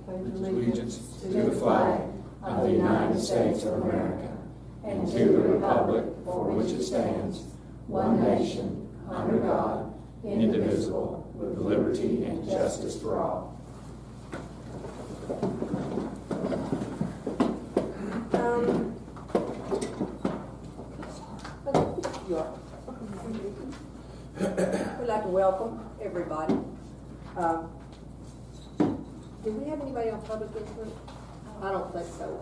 allegiance to the flag of the United States of America and to the republic for which it stands, one nation, under God, indivisible, with liberty and justice for all. We'd like to welcome everybody. Do we have anybody on public input? I don't think so.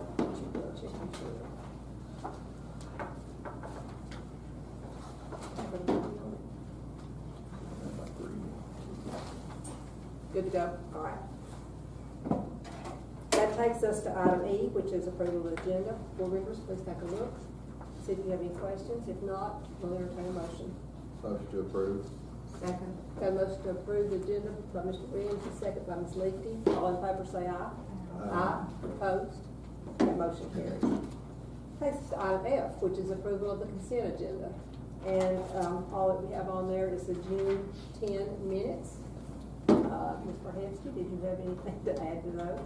Good to go? All right. That takes us to item E, which is approval of the agenda. Board members, please take a look. See if you have any questions. If not, we'll entertain a motion. Motion to approve. Second. Got a motion to approve the agenda by Mr. Williams, and second by Ms. Leakey. All in favor say aye. Aye. Opposed? That motion carries. Takes us to item F, which is approval of the consent agenda. And all that we have on there is the June 10 minutes. Ms. Barhensky, did you have anything to add to those?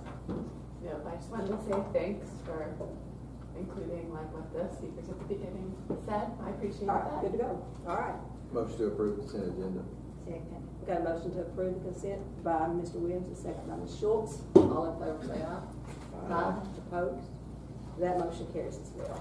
Yeah, I just wanted to say thanks for including like what the speakers at the beginning said. I appreciate that. Good to go. All right. Motion to approve consent agenda. Second. Got a motion to approve the consent by Mr. Williams and second by Ms. Schultz. All in favor say aye. Aye. Opposed? That motion carries as well.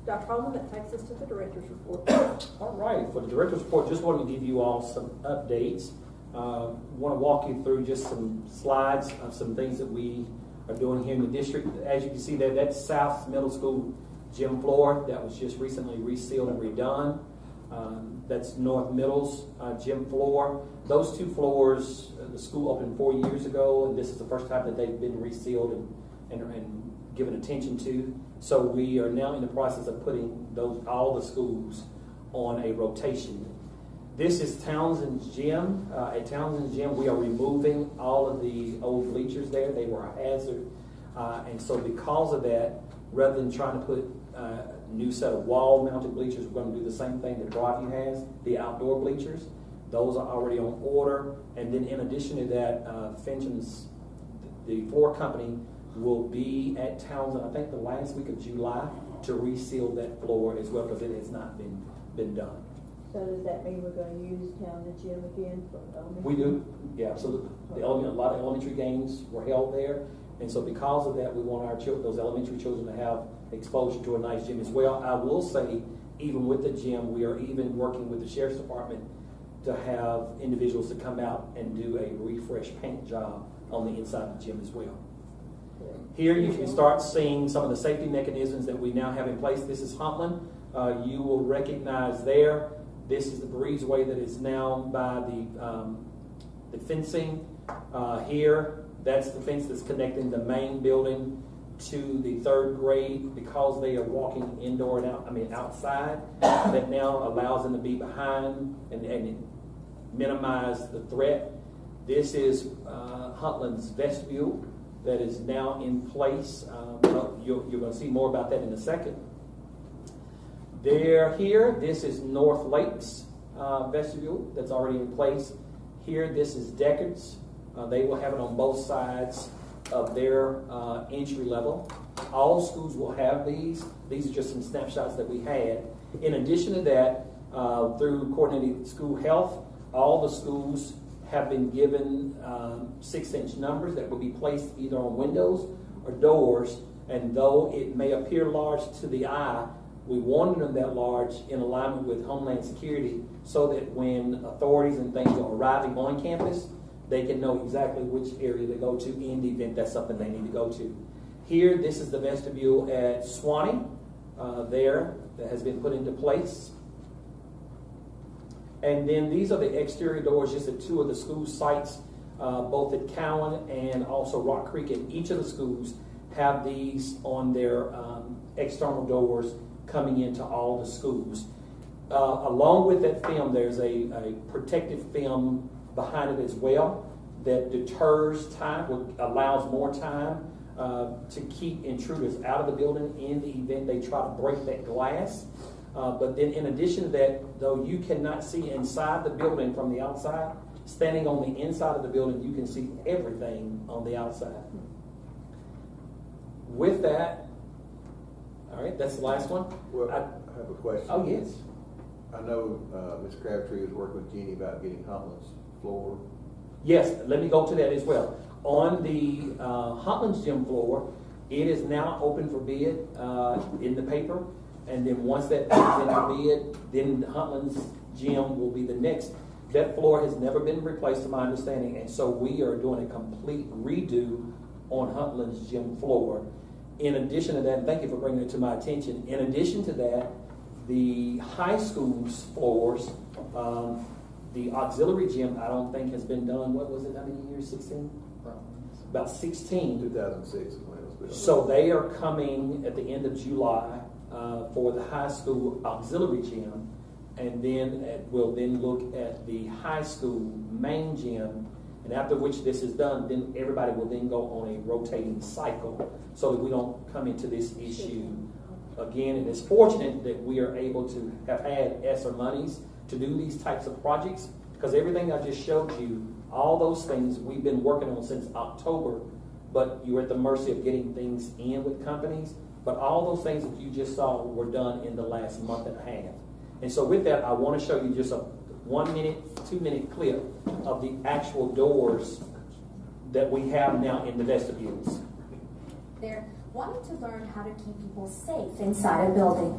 Dr. Coleman, that takes us to the director's report. All right, for the director's report, just wanted to give you all some updates. Want to walk you through just some slides of some things that we are doing here in the district. As you can see there, that's South Middle School gym floor that was just recently resealed and redone. That's North Middle's gym floor. Those two floors, the school opened 4 years ago, and this is the first time that they've been resealed and given attention to. So we are now in the process of putting all the schools on a rotation. This is Townsend's gym. At Townsend's gym, we are removing all of the old bleachers there. They were a hazard. And so because of that, rather than trying to put a new set of wall-mounted bleachers, we're going to do the same thing that Broadview has, the outdoor bleachers. Those are already on order. And then in addition to that, Finch's, the floor company, will be at Townsend, I think the last week of July, to reseal that floor as well, because it has not been done. So does that mean we're going to use Townsend gym again for elementary? We do, yeah. So a lot of elementary games were held there, and so because of that, we want our children, those elementary children, to have exposure to a nice gym as well. I will say, even with the gym, we are even working with the sheriff's department to have individuals to come out and do a refresh paint job on the inside of the gym as well. Here you can start seeing some of the safety mechanisms that we now have in place. This is Huntland. You will recognize there. This is the breezeway that is now by the fencing. Here, that's the fence that's connecting the main building to the third grade. Because they are walking indoor and outside, that now allows them to be behind and minimize the threat. This is Huntland's vestibule that is now in place. You're going to see more about that in a second. Here, this is North Lake's vestibule that's already in place. Here, this is Deckard's. They will have it on both sides of their entry level. All schools will have these. These are just some snapshots that we had. In addition to that, through coordinated school health, all the schools have been given 6-inch numbers that will be placed either on windows or doors. And though it may appear large to the eye, we wanted them that large in alignment with Homeland Security so that when authorities and things are arriving on campus, they can know exactly which area to go to in the event that's something they need to go to. Here, this is the vestibule at Swanee there that has been put into place. And then these are the exterior doors just at two of the school sites, both at Cowan and also Rock Creek. And each of the schools have these on their external doors coming into all the schools. Along with that film, there's a protective film behind it as well that deters time, allows more time to keep intruders out of the building in the event they try to break that glass. But then in addition to that, though you cannot see inside the building from the outside, standing on the inside of the building, you can see everything on the outside. With that, all right, that's the last one. Well, I have a question. Oh, yes. I know Ms. Crabtree is working with Jeannie about getting Huntland's floor. Yes, let me go to that as well. On the Hotlands gym floor, it is now open for bid in the paper. And then once that comes into bid, then Hotlands gym will be the next. That floor has never been replaced to my understanding. And so we are doing a complete redo on Hotlands gym floor. In addition to that, and thank you for bringing it to my attention, in addition to that, the high school's floors, the auxiliary gym, I don't think has been done, what was it, how many years, 16? About 16. 2006 is when it was built. So they are coming at the end of July for the high school auxiliary gym, and then we'll then look at the high school main gym, and after which this is done, then everybody will then go on a rotating cycle so that we don't come into this issue again. And it's fortunate that we are able to have had ESSER monies to do these types of projects, because everything I just showed you, all those things we've been working on since October, but you're at the mercy of getting things in with companies. But all those things that you just saw were done in the last month and a half. And so with that, I want to show you just a 1 minute, 2 minute clip of the actual doors that we have now in the vestibules. They're wanting to learn how to keep people safe inside a building.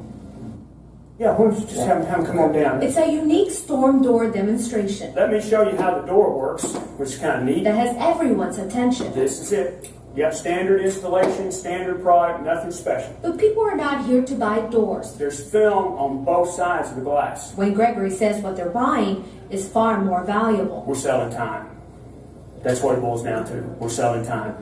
Yeah, why don't you just have him come on down? It's a unique storm door demonstration Let me show you how the door works, which is kind of neat. that has everyone's attention. This is it. Yep, standard installation, standard product, nothing special. But people are not here to buy doors. There's film on both sides of the glass. When Gregory says what they're buying is far more valuable. We're selling time. That's what it boils down to. We're selling time.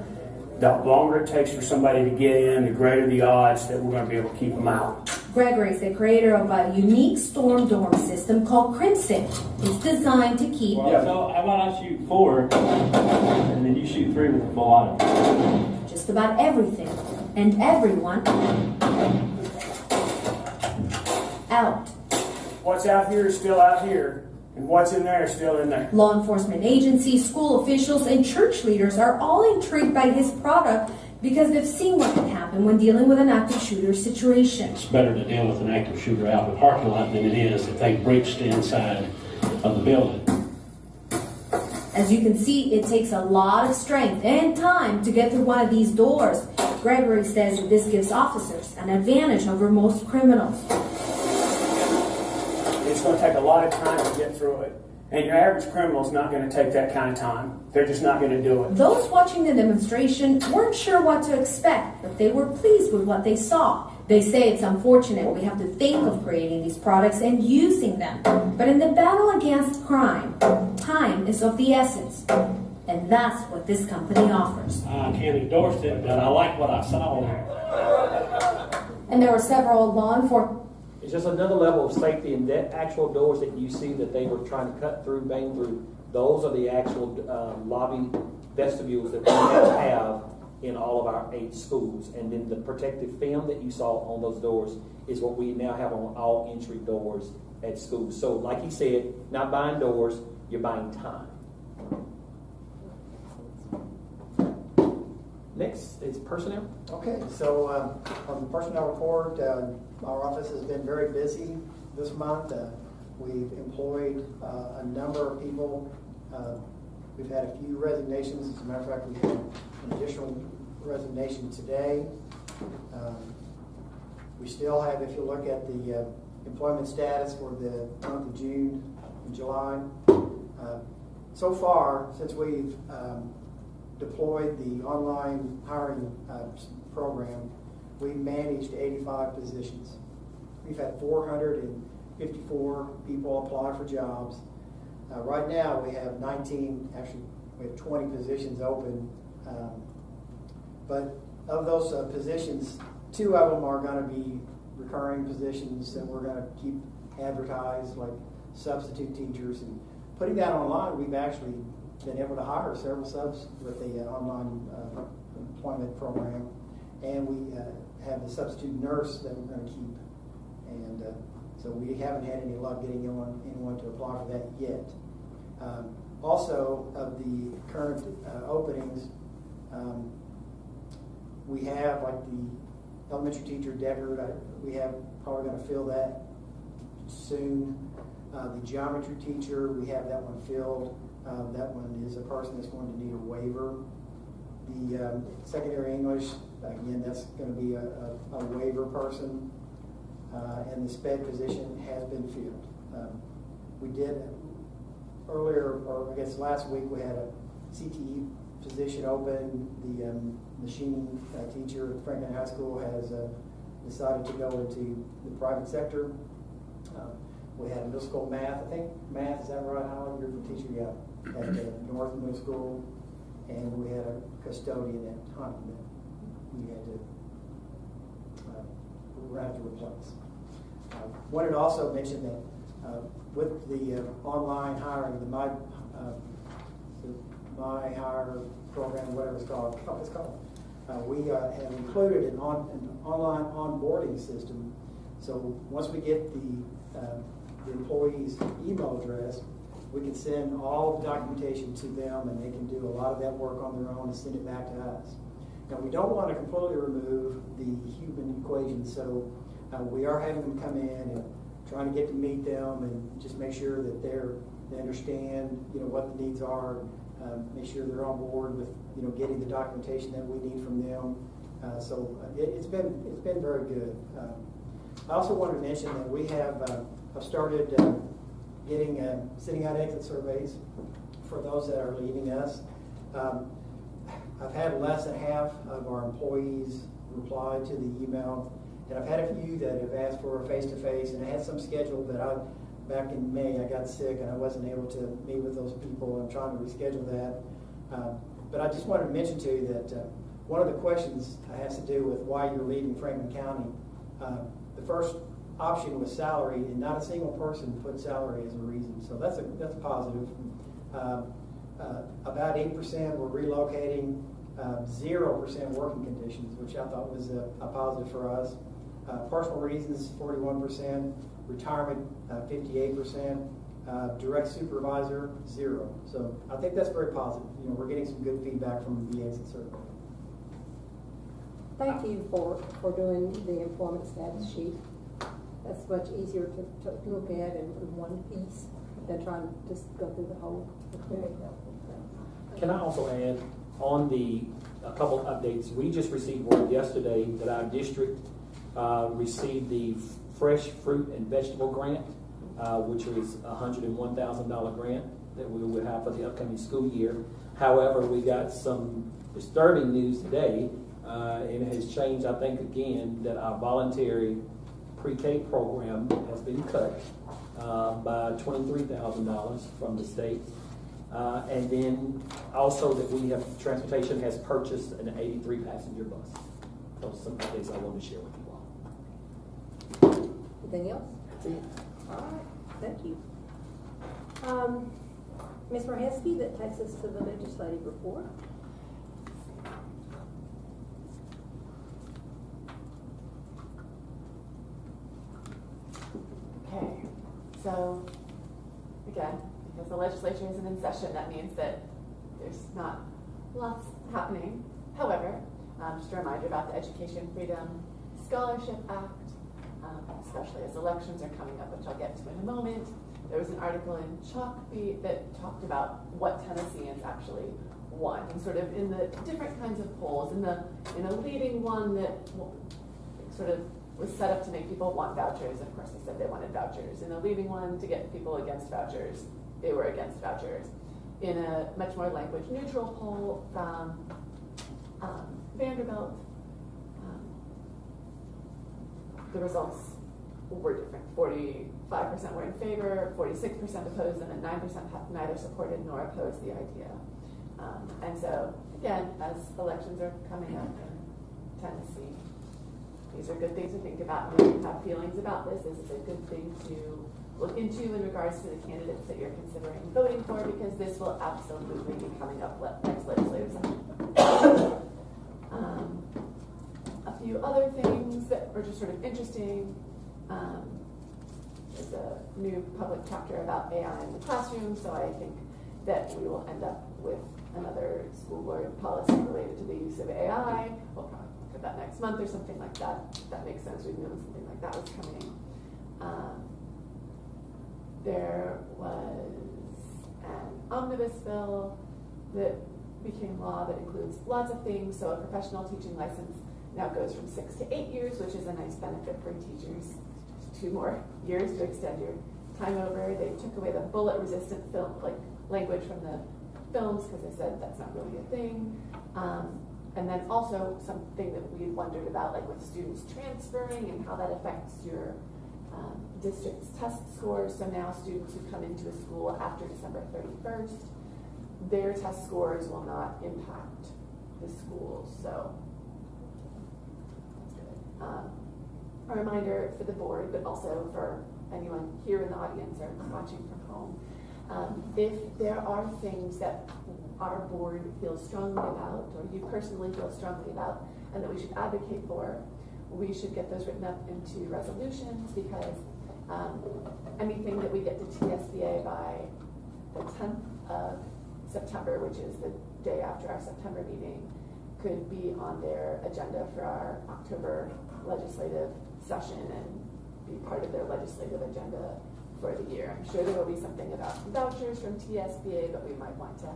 The longer it takes for somebody to get in, the greater the odds that we're going to be able to keep them out. Gregory is the creator of a unique storm door system called Crimson. It's designed to keep Yeah, so how about I shoot 4, and then you shoot 3 with a full auto? just about everything and everyone out. What's out here is still out here, and what's in there is still in there. Law enforcement agencies, school officials, and church leaders are all intrigued by his product because they've seen what can happen when dealing with an active shooter situation. It's better to deal with an active shooter out in the parking lot than it is if they breached the inside of the building. As you can see, it takes a lot of strength and time to get through one of these doors. Gregory says that this gives officers an advantage over most criminals. It's going to take a lot of time to get through it. And your average criminal is not going to take that kind of time. They're just not going to do it. Those watching the demonstration weren't sure what to expect, but they were pleased with what they saw. They say it's unfortunate we have to think of creating these products and using them. But in the battle against crime, time is of the essence. And that's what this company offers. I can't endorse it, but I like what I saw. And there were several law enforcement. It's just another level of safety, and that actual doors that you see that they were trying to cut through, bang through, those are the actual lobby vestibules that we have in all of our 8 schools. And then the protective film that you saw on those doors is what we now have on all entry doors at schools. So like he said, not buying doors, you're buying time. Next is personnel. Okay, so on the personnel report, our office has been very busy this month. We've employed a number of people. We've had a few resignations. As a matter of fact, we had an additional resignation today. We still have, if you look at the employment status for the month of June and July, so far, since we've deployed the online hiring program, we've managed 85 positions. We've had 454 people apply for jobs. Right now we have 19, actually we have 20 positions open, but of those positions, 2 of them are going to be recurring positions that we're going to keep advertised, like substitute teachers. And putting that online, we've actually been able to hire several subs with the online employment program, and we have the substitute nurse that we're going to keep, and so we haven't had any luck getting anyone to apply for that yet. Also, of the current openings, We have, like the elementary teacher, Deckard, we have probably going to fill that soon. The geometry teacher, we have that one filled. That one is a person that's going to need a waiver. The secondary English, again, that's going to be a waiver person. And the sped position has been filled. We did earlier, or I guess last week, we had a CTE position open. The machining teacher at Franklin High School has decided to go into the private sector. We had middle school math. I think math, is that right, Howard? You're the teacher, yeah, at North Middle School. And we had a custodian at Huntington that we had to, we're going to have to replace. Wanted to also mention that with the online hiring, the My Hire program, whatever it's called, we have included an online onboarding system. So once we get the employee's email address, we can send all the documentation to them, and they can do a lot of that work on their own and send it back to us. Now, we don't want to completely remove the human equation, so we are having them come in and trying to get to meet them and just make sure that they understand, what the needs are, make sure they're on board with, getting the documentation that we need from them. So it's been very good. I also wanted to mention that we have I've started sending out exit surveys for those that are leaving us. I've had less than half of our employees reply to the email, and I've had a few that have asked for a face-to-face, and I had some scheduled, but back in May I got sick and I wasn't able to meet with those people. I'm trying to reschedule that. But I just wanted to mention to you that one of the questions has to do with why you're leaving Franklin County. The first option was salary, and not a single person put salary as a reason. So that's positive. About 8% were relocating, 0% working conditions, which I thought was a positive for us. Personal reasons, 41%, retirement, 58%, direct supervisor, 0. So I think that's very positive. We're getting some good feedback from the exit survey. Thank you for doing the employment status sheet. That's much easier to look at in one piece than trying to just go through the whole. Can I also add on a couple of updates? We just received word yesterday that our district received the Fresh Fruit and Vegetable Grant, which is a $101,000 grant that we will have for the upcoming school year. However, we got some disturbing news today. It has changed, I think, again, that our voluntary pre-K program has been cut by $23,000 from the state. And then also that transportation has purchased an 83-passenger bus. Those are some updates I wanted to share with you all. Anything else? That's it. All right, thank you. Ms. Marhesky, that takes us to the legislative report. Okay, so again, because the legislature isn't in session, that means that there's not lots happening. However, just a reminder about the Education Freedom Scholarship Act, especially as elections are coming up, which I'll get to in a moment. There was an article in Chalkbeat that talked about what Tennesseans actually want, and sort of in the different kinds of polls. In a leading one that sort of was set up to make people want vouchers. Of course, they said they wanted vouchers. In a leading one to get people against vouchers, they were against vouchers. In a much more language-neutral poll from Vanderbilt, the results were different. 45% were in favor, 46% opposed, and then 9% neither supported nor opposed the idea. And so, again, as elections are coming up in Tennessee, these are good things to think about. When you have feelings about this is a good thing to look into in regards to the candidates that you're considering voting for, because this will absolutely be coming up next legislative session. A few other things that are just sort of interesting. There's a new public chapter about AI in the classroom, so I think that we will end up with another school board policy related to the use of AI. We'll for that next month or something like that. If that makes sense. We've known something like that was coming. There was an omnibus bill that became law that includes lots of things. So a professional teaching license now goes from 6 to 8 years, which is a nice benefit for teachers. 2 more years to extend your time over. They took away the bullet-resistant film, language from the films, because they said that's not really a thing. And then also something that we wondered about, like with students transferring and how that affects your district's test scores. So now students who come into a school after December 31st, their test scores will not impact the schools. So a reminder for the board, but also for anyone here in the audience or watching from home. If there are things that our board feels strongly about, or you personally feel strongly about, and that we should advocate for, we should get those written up into resolutions, because anything that we get to TSBA by the 10th of September, which is the day after our September meeting, could be on their agenda for our October legislative session and be part of their legislative agenda for the year. I'm sure there will be something about vouchers from TSBA, but we might want to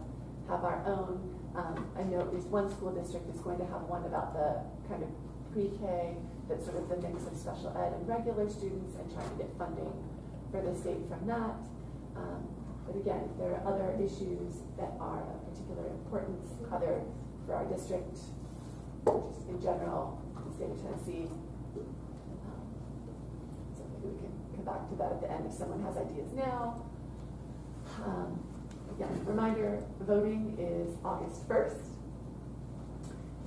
have our own. I know at least one school district is going to have one about the kind of pre-K, that's sort of the mix of special ed and regular students, and trying to get funding for the state from that. But again, if there are other issues that are of particular importance, either for our district, just in general, the state of Tennessee, so maybe we can come back to that at the end if someone has ideas now. Again, reminder, voting is August 1st.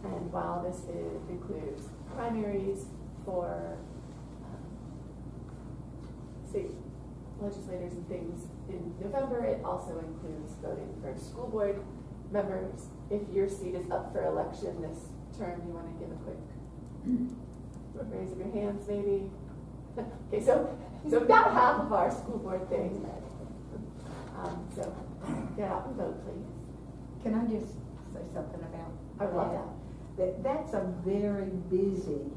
And while this includes primaries for state legislators and things in November, it also includes voting for school board members. If your seat is up for election this term, you want to give a quick raise of your hands, maybe? Okay, so about half of our school board thing. So get out and vote, please. Can I just say something about I would love that. That's a very busy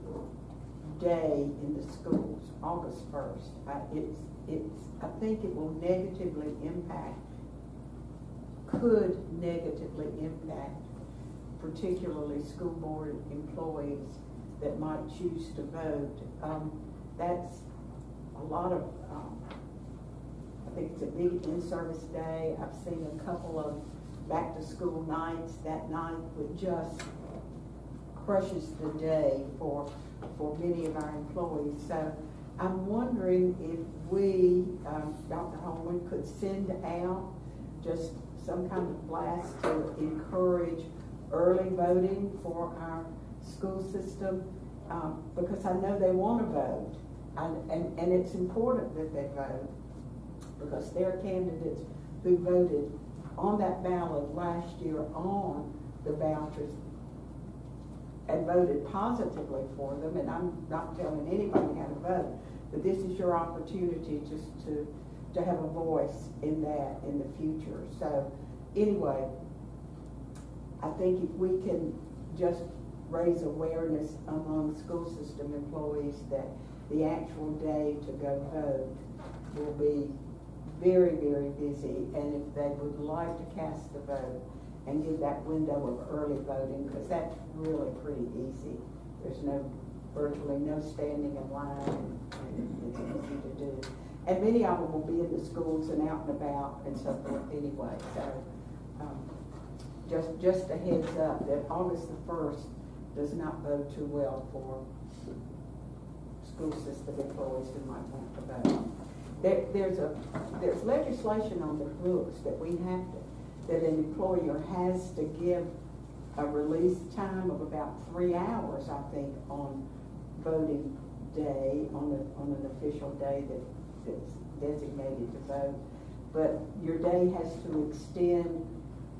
day in the schools, August 1st. I think it will could negatively impact particularly school board employees that might choose to vote. That's a lot of, I think it's a big in-service day. I've seen a couple of back-to-school nights. That night would just crushes the day for many of our employees. So I'm wondering if we, Dr. Holman, could send out just some kind of blast to encourage early voting for our school system, because I know they want to vote, and it's important that they vote, because there are candidates who voted on that ballot last year on the vouchers and voted positively for them. And I'm not telling anybody how to vote, but this is your opportunity just to have a voice in that in the future. So anyway, I think if we can just raise awareness among school system employees that the actual day to go vote will be very, very busy, and if they would like to cast the vote and give that window of early voting, because that's really pretty easy. There's virtually no standing in line, and it's easy to do. And many of them will be in the schools and out and about and so forth anyway. So just a heads up that August the 1st does not bode too well for school system employees who might want to vote. There's legislation on the books that that an employer has to give a release time of about 3 hours, I think, on voting day, on an official day that's designated to vote. But your day has to extend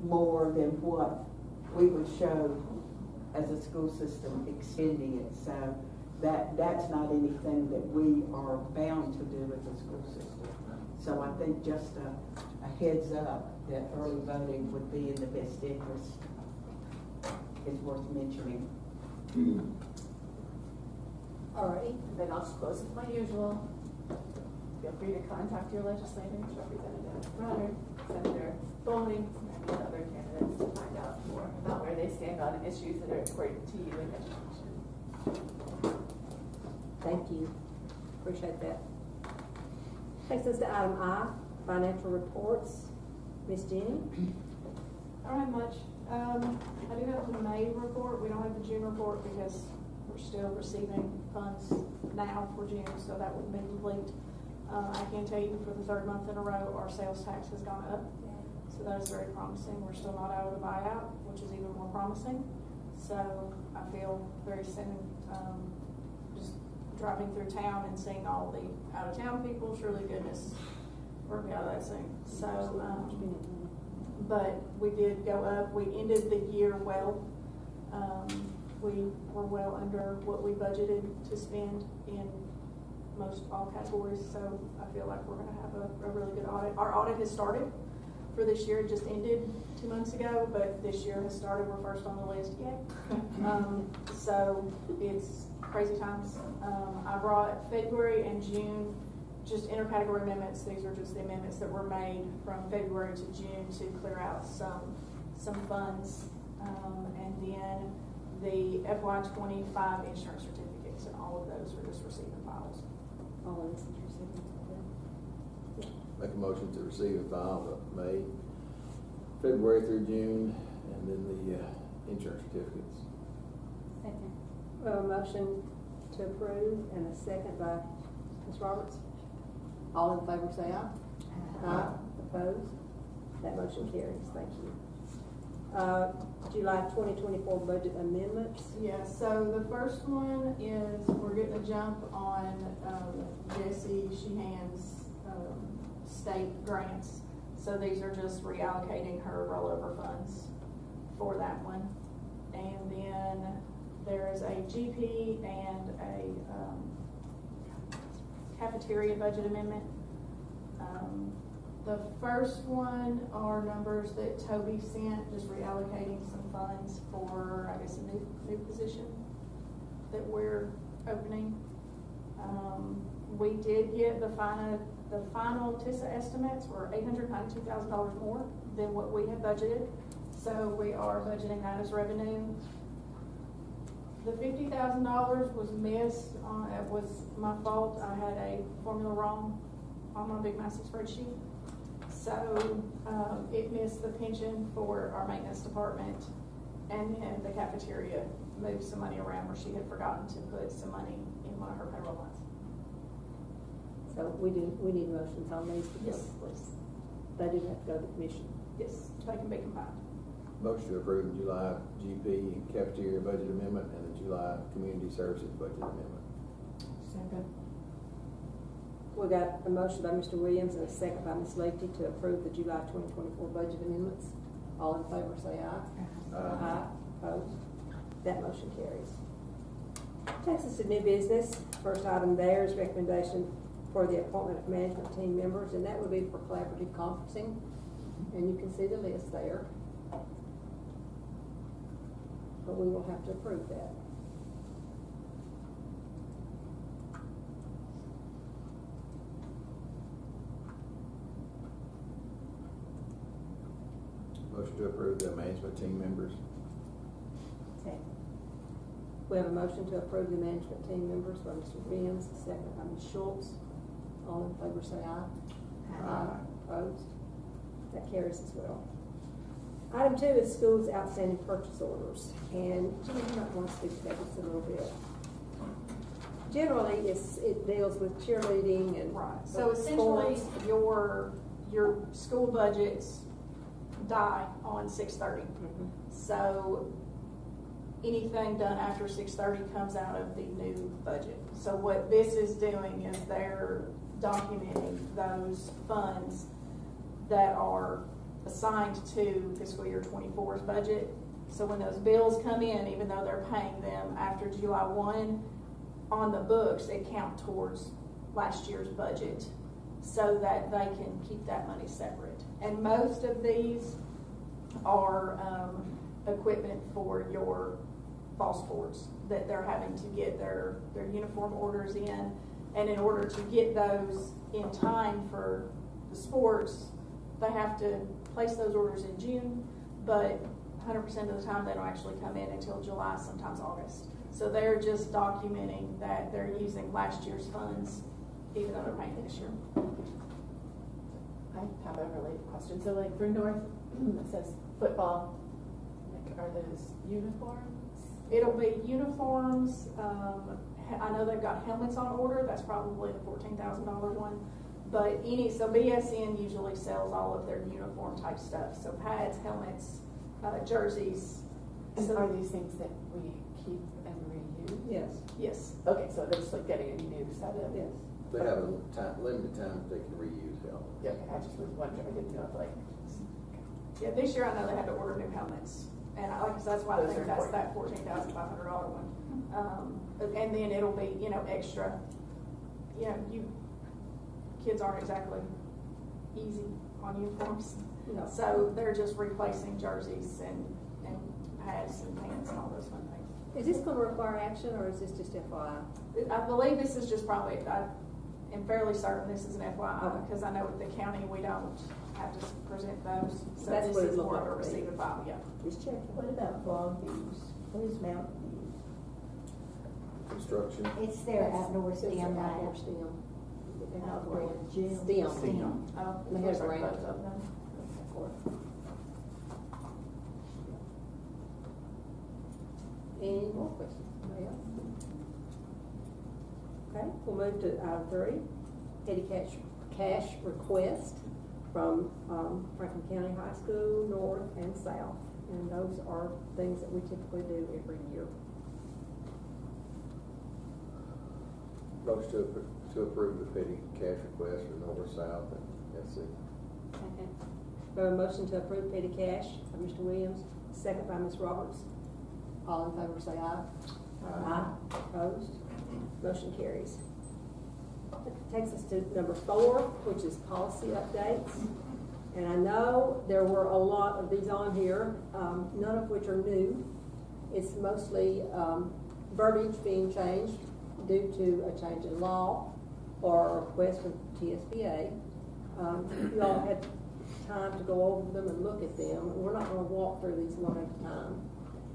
more than what we would show as a school system extending it. So that's not anything that we are bound to do as a school system. So I think just a heads up that early voting would be in the best interest is worth mentioning. Alrighty. And then I'll just close with my usual. Feel free to contact your legislators, Representative Brunner, Senator Bowling, and any other candidates to find out more about where they stand on issues that are important to you in education. Thank you. Appreciate that. Takes us to item I, financial reports. Miss Jenny? I don't have much. I do have the May report. We don't have the June report because we're still receiving funds now for June, so that wouldn't be complete. I can tell you for the third month in a row, our sales tax has gone up. So that is very promising. We're still not out of the buyout, which is even more promising. So I feel very soon, just driving through town and seeing all the out-of-town people, surely goodness, we're gonna be out of that soon. So, but we did go up. We ended the year well. We were well under what we budgeted to spend in most all categories. So I feel like we're going to have a really good audit. Our audit has started for this year. It just ended 2 months ago, but this year has started. We're first on the list yet. So it's crazy times. I brought February and June just intercategory amendments. These are just the amendments that were made from February to June to clear out some funds. And then the FY25 insurance certificates, and all of those are just receiving files. All of this is receiving. Make a motion to receive and file the May, February through June, and then the insurance certificates. Second. We have a motion to approve and a second by Ms. Roberts. All in favor say aye. Aye. Opposed? That motion carries. Thank you. July 2024 budget amendments. Yeah, so the first one is we're getting a jump on Jessie Sheehan's state grants. So these are just reallocating her rollover funds for that one. And then there is a GP and a cafeteria budget amendment. The first one are numbers that Toby sent, just reallocating some funds for, I guess, a new position that we're opening. We did get the final TISA estimates were $892,000 more than what we had budgeted. So we are budgeting that as revenue. The $50,000 was missed. It was my fault. I had a formula wrong on my big massive spreadsheet. So it missed the pension for our maintenance department, and then the cafeteria moved some money around where she had forgotten to put some money in one of her payroll lines. So we need motions on these. Yes, please. They do have to go to the commission. Yes, they can be combined. Motion to approve the July GP and cafeteria budget amendment and the July community services budget amendment. Second. We got a motion by Mr. Williams and a second by Ms. Leakey to approve the July 2024 budget amendments. All in favor say aye. Aye. Opposed? That motion carries. Takes us to new business. First item there is recommendation for the appointment of management team members, and that would be for collaborative conferencing. And you can see the list there. But we will have to approve that. Motion to approve the management team members. Second. We have a motion to approve the management team members by Mr. Williams, a second by Ms. Schultz. All in favor say aye. Aye. Opposed? That carries as well. Item 2 is schools' outstanding purchase orders. And Jimmy, you might want to speak to that just a little bit. Generally, it deals with cheerleading and right. So essentially, sports. your school budgets die on 6/30. So anything done after 6/30 comes out of the new budget. So what this is doing is they're documenting those funds that are assigned to fiscal year 24's budget. So when those bills come in, even though they're paying them after July 1, on the books, they count towards last year's budget so that they can keep that money separate. And most of these are equipment for your fall sports, that they're having to get their uniform orders in. And in order to get those in time for the sports, they have to place those orders in June, but 100% of the time they don't actually come in until July, sometimes August. So they're just documenting that they're using last year's funds, even though they're paying this year. I have a related question. So like for North, it says football, like are those uniforms? It'll be uniforms. I know they've got helmets on order. That's probably the $14,000 one. But so BSN usually sells all of their uniform type stuff. So pads, helmets, jerseys. And So are these things that we keep and reuse? Yes. yes. Okay, so they're just like getting a new set of. Yes. They have a limited time they can reuse helmets. Yeah, okay, I just was wondering, I didn't know if like. Yeah, this year I know they had to order new helmets. And like I said, that's why I Those think are that's that $14,500 one. And then it'll be, extra. Kids aren't exactly easy on uniforms. No. So they're just replacing jerseys and pads and pants and all those fun things. Is this going to require action, or is this just FYI? I believe this is just probably, I am fairly certain this is an FYI, because I know with the county we don't have to present those. So That's this what it is looked more of a like to me. receive and file, yeah. Just checking. What about Vlog Views? What is Mountain Views? Construction. It's their outdoor STEM night. Outdoor STEM. Outdoor gym. STEM. Oh, They have those are grant. both of them. Any more questions? Anybody else? Okay, we'll move to item 3, petty cash request from Franklin County High School, North and South. And those are things that we typically do every year. Motion to approve the petty cash request for North, South, and SC. Okay. We have a motion to approve petty cash by Mr. Williams, second by Ms. Roberts. All in favor say aye. Aye. Opposed? Motion carries. That takes us to number 4, which is policy updates. And I know there were a lot of these on here, none of which are new. It's mostly verbiage being changed due to a change in law or a request from TSBA. You all had time to go over them and look at them. We're not going to walk through these one at a time.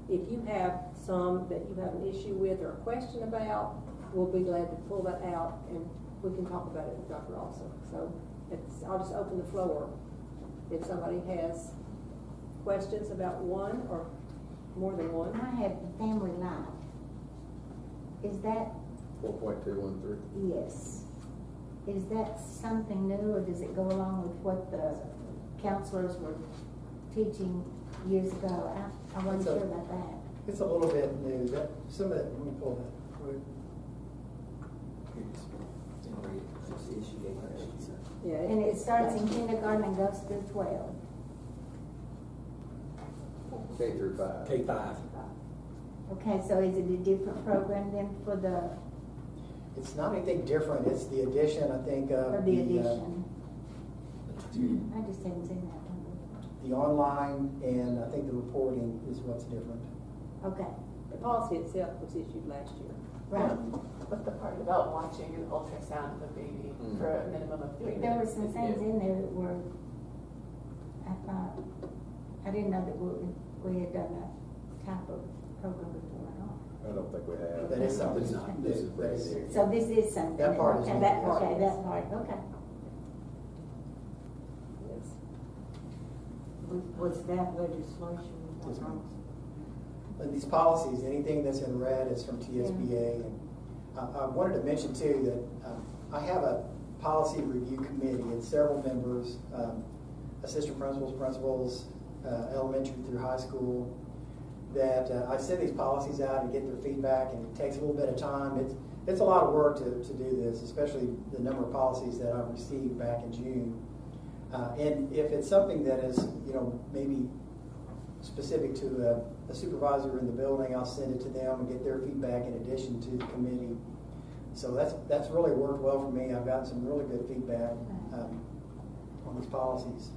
If you have some that you have an issue with or a question about, we'll be glad to pull that out and we can talk about it with Dr. also. So I'll just open the floor. If somebody has questions about one or more than one. I have the family life. Is that, 4.213. yes, is that something new, or does it go along with what the counselors were teaching years ago? I wasn't sure about that. It's a little bit new. Some of it, let me pull that. Yeah, And it starts in kindergarten and goes through 12. K through 5. K-5. Okay, so is it a different program then for the, It's not anything different. It's the addition, I think, of for the addition? I just haven't seen that one. the online, and I think the reporting is what's different. Okay, the policy itself was issued last year. right. But the part about watching an ultrasound of a baby for a minimum of 3 minutes. There were some is things new. in there that were, I thought, I didn't know that we had done that type of program before at all. I don't think we have. That is something. This is brand new. So this is something. That part is okay, new, that, yes. okay, that part, okay. Yes. Was that legislation? Yes, ma'am. And these policies, anything that's in red is from TSBA. And I wanted to mention too that I have a policy review committee. It's several members, assistant principals, elementary through high school, that I send these policies out and get their feedback, and it takes a little bit of time. It's a lot of work to do this, especially the number of policies that I've received back in June. And if it's something that is, maybe specific to a supervisor in the building, I'll send it to them and get their feedback in addition to the committee. So that's really worked well for me. I've gotten some really good feedback on these policies.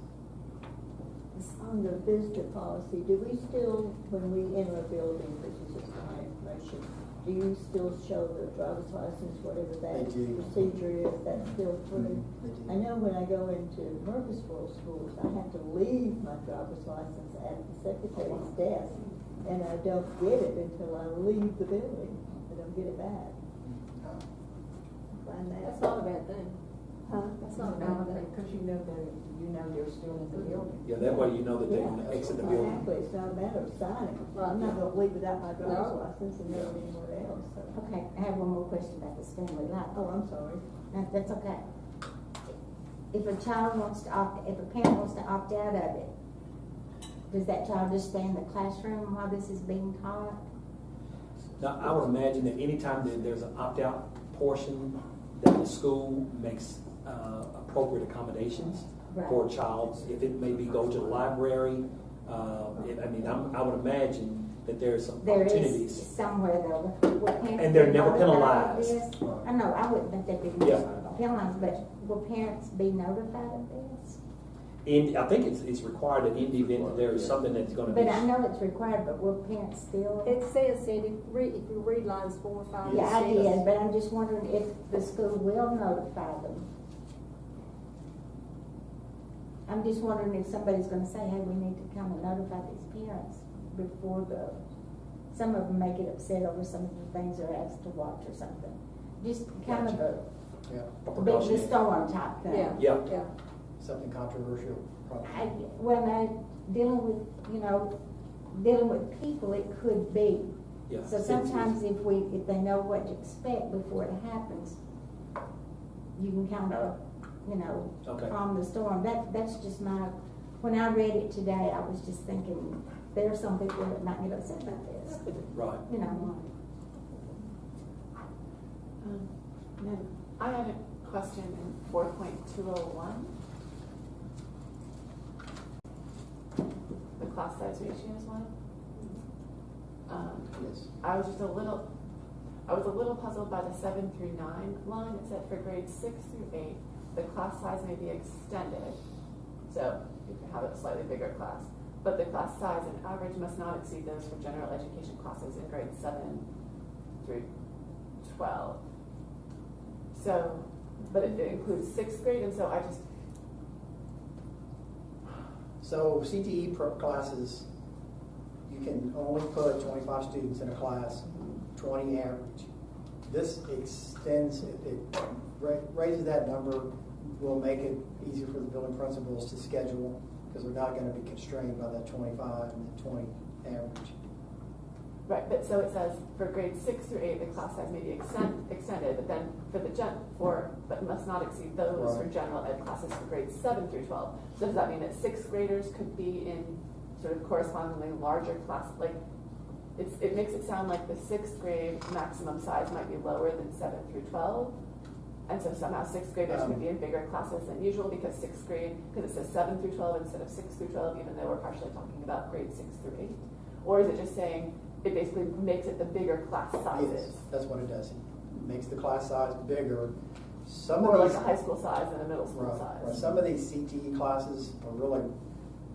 On the visitor policy, do we still, when we enter a building, this is just my information, do you still show the driver's license, whatever that They do. procedure is, that's still through? They do. I know when I go into Murfreesboro schools, I have to leave my driver's license at the secretary's desk, and I don't get it until I leave the building. I don't get it back. Find that. That's not a bad thing. Huh? That's not a bad thing. Because you know they're still in the building. Yeah, that way you know that they Yeah, exit the building. exactly. It's not a matter of signing. Right. I'm not gonna leave without my driver's No. license and go anywhere else, so. Okay, I have one more question about this family life. Oh, I'm sorry. That's okay. If a child wants to if a parent wants to opt out of it, does that child just stay in the classroom while this is being taught? Now, I would imagine that anytime that there's an opt-out portion, that the school makes appropriate accommodations for a child. If it maybe go to the library, I would imagine that there's some There opportunities. is somewhere though. Will parents And they're be never notified of penalized. this? I know, I wouldn't think they'd be Yeah. penalized, but will parents be notified of this? And I think it's required that in the event that there is something that's going to be. But I know it's required, but will parents still? It says, Cindy, if you read lines 4, 5, Yeah, I 6. did, but I'm just wondering if the school will notify them. I'm just wondering if somebody's gonna say, hey, we need to come and notify these parents before some of them may get upset over some of the things they're asked to watch or something. Just kind of Yeah, the storm type thing. Yeah, Yeah. yeah. something controversial, probably. Dealing with people, it could be. Yeah. So sometimes if they know what to expect before it happens, you can kind of, Okay. calm the storm. That's just when I read it today, I was just thinking, there are some people that might get upset about this. Right. I had a question in 4.201. The class size ratio is one. Yes. I was a little puzzled by the 7 through 9 line. It said for grades 6 through 8, the class size may be extended, so you can have a slightly bigger class. But the class size and average must not exceed those for general education classes in grades 7 through 12. So, but it includes 6th grade, and so So CTE classes, you can only put 25 students in a class, 20 average. This extends, it raises that number, will make it easier for the building principals to schedule, because they're not going to be constrained by that 25 and the 20 average. Right, but so it says for grades 6 through 8, the class size may be extended, but then but must not exceed those for general ed classes for grades 7 through 12. So does that mean that 6th graders could be in sort of correspondingly larger class? Like, it makes it sound like the 6th grade maximum size might be lower than 7 through 12. And so somehow 6th graders could be in bigger classes than usual because 6th grade, because it says 7 through 12 instead of 6 through 12, even though we're partially talking about grades 6 through 8? Or is it just saying it basically makes it the bigger class sizes? Yes, that's what it does. It makes the class size bigger. More like a high school size than a middle school size. Right. Some of these CTE classes are really,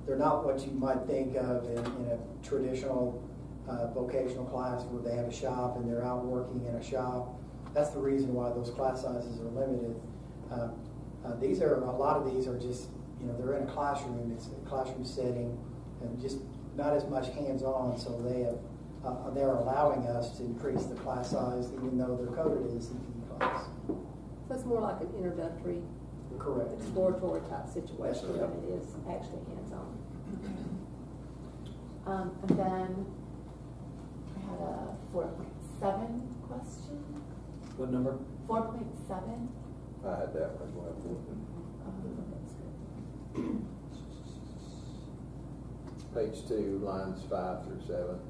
they're not what you might think of in a traditional vocational class where they have a shop and they're out working in a shop. That's the reason why those class sizes are limited. A lot of these are just, they're in a classroom. It's a classroom setting and just not as much hands-on, so they're allowing us to increase the class size even though they're coded as CTE class. So it's more like an introductory, Correct. exploratory type situation than it is actually hands-on. And then I had a 4.7 question. What number? 4.7. I had that one as well. Page 2, lines 5 through 7.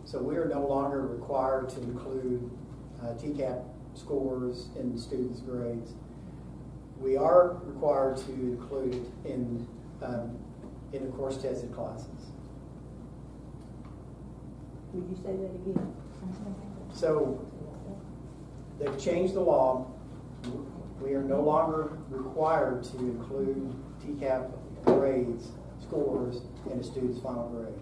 So we are no longer required to include TCAP scores in the students' grades. We are required to include it in the course tested classes. Would you say that again? So they've changed the law. We are no longer required to include TCAP grades, scores, in a student's final grade.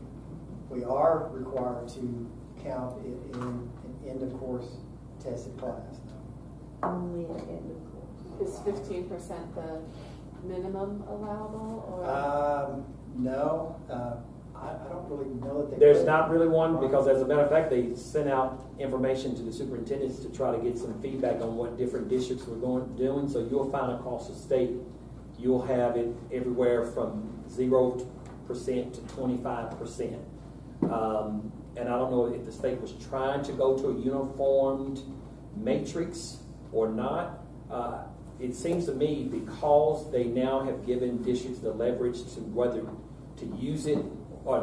We are required to count it in an end-of-course tested class. Only at end of course. Is 15% the minimum allowable, or? No, I don't really know that they. There's not really one, because as a matter of fact, they sent out information to the superintendents to try to get some feedback on what different districts were doing. So you'll find across the state, you'll have it everywhere from 0% to 25%. And I don't know if the state was trying to go to a uniformed matrix or not. It seems to me, because they now have given districts the leverage to whether to use it, or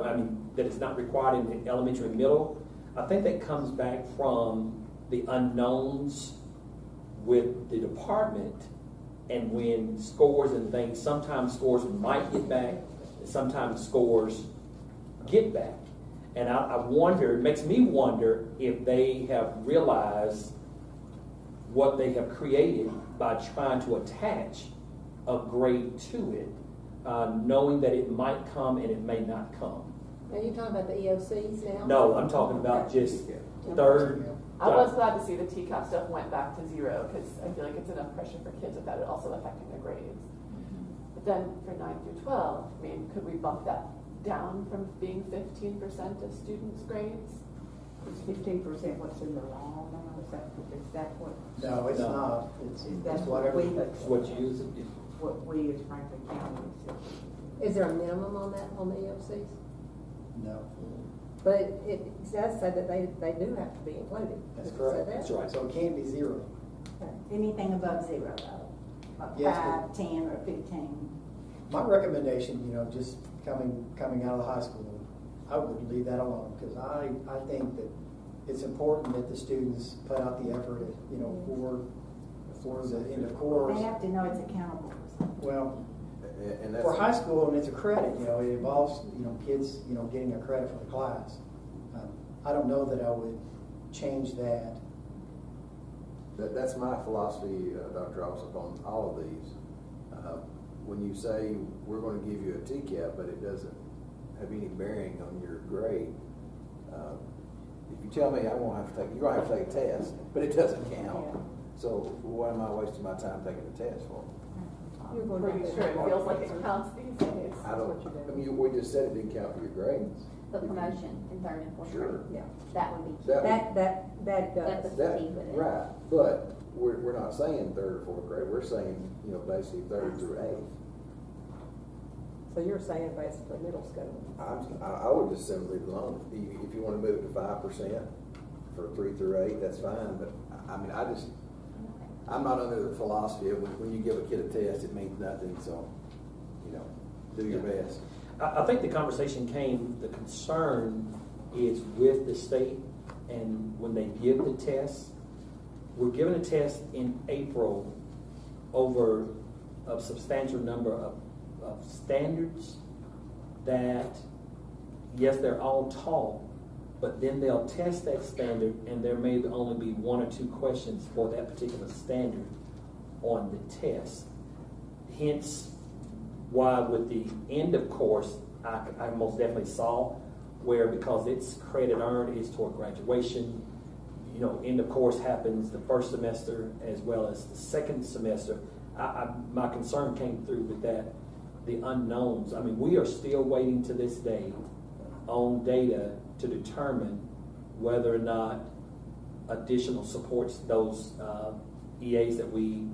that it's not required in elementary and middle, I think that comes back from the unknowns with the department, and when scores and things, sometimes scores might get back, and sometimes scores get back. And I wonder, it makes me wonder if they have realized what they have created by trying to attach a grade to it, knowing that it might come and it may not come. Are you talking about the EOCs now? No, I'm talking about just third. I was glad to see the TCAP stuff went back to 0, because I feel like it's enough pressure for kids without it also affecting their grades. But then for 9 through 12, could we bump that down from being 15% of students' grades? Is 15% what's in the law now? Is that what? No, it's not. It's whatever. What you use it. What we as Franklin County said. Is there a minimum on that, on the EOCs? No. But it does say that they do have to be included. That's Does it say correct. that? That's right. So it can't be 0. Anything above 0 though, like Yes, 5, 10, or 15. My recommendation, just coming out of the high school, I would leave that alone, because I think that it's important that the students put out the effort, for the end of course. They have to know it's accountable for something. Well, And that's for high school, and it's a credit, it involves, kids, getting a credit for the class. I don't know that I would change that. That's my philosophy, Dr. Ossoff, on all of these. When you say we're going to give you a TCAP, but it doesn't have any bearing on your grade, if you tell me you're going to have to take a test, but it doesn't count. Yeah. So why am I wasting my time taking a test for? You're going Pretty to sure it feels like it counts these days. We just said it didn't count for your grades. The promotion in third and fourth grade. Sure. Yeah. That would be key. That does. That's That, key with it. right, but we're not saying third or fourth grade. We're saying basically third through eighth. So you're saying basically middle school. I would just simply leave it alone. If you want to move it to 5% for 3 through 8, that's fine. But I'm not under the philosophy of when you give a kid a test, it means nothing. So, do your best. I think the conversation the concern is with the state, and when they give the test, we're giving a test in April over a substantial number of standards that, yes, they're all taught, but then they'll test that standard, and there may only be 1 or 2 questions for that particular standard on the test. Hence, why with the end of course, I most definitely saw where, because it's credit earned is toward graduation, end of course happens the first semester as well as the second semester. My concern came through with that, the unknowns. We are still waiting to this day on data to determine whether or not additional supports those EAs that we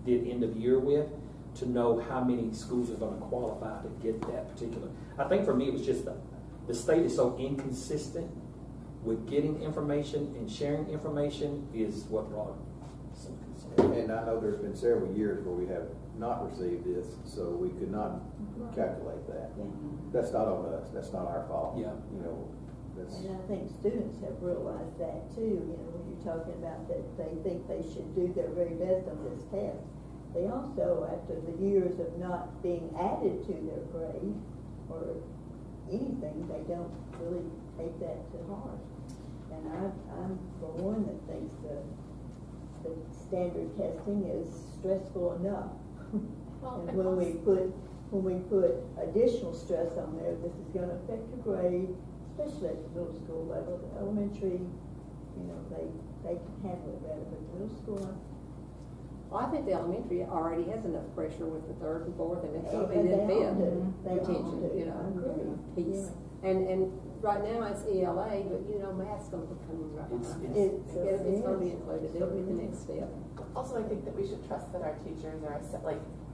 did end of year with, to know how many schools are going to qualify to get that particular. I think for me it was just the state is so inconsistent with getting information and sharing information is what brought some concern. And I know there's been several years where we have not received this, so we could not calculate that. That's not on us. That's not our fault. Yeah. And I think students have realized that too, when you're talking about that they think they should do their very best on this test. They also, after the years of not being added to their grade or anything, they don't really take that to heart. And I'm the one that thinks the the standard testing is stressful enough. Well, And when we put additional stress on there, this is gonna affect your grade, especially at the middle school level. The elementary, you know, they can handle it better, but the middle school, Well, I think the elementary already has enough pressure with the third and fourth, and it's only they then all fifth do. They all retention, do. you I know, agree. piece. Yeah. And right now it's ELA, but you know, math's gonna become right behind. It's gonna be included, it'll be the next step. Also, I think that we should trust that our teachers are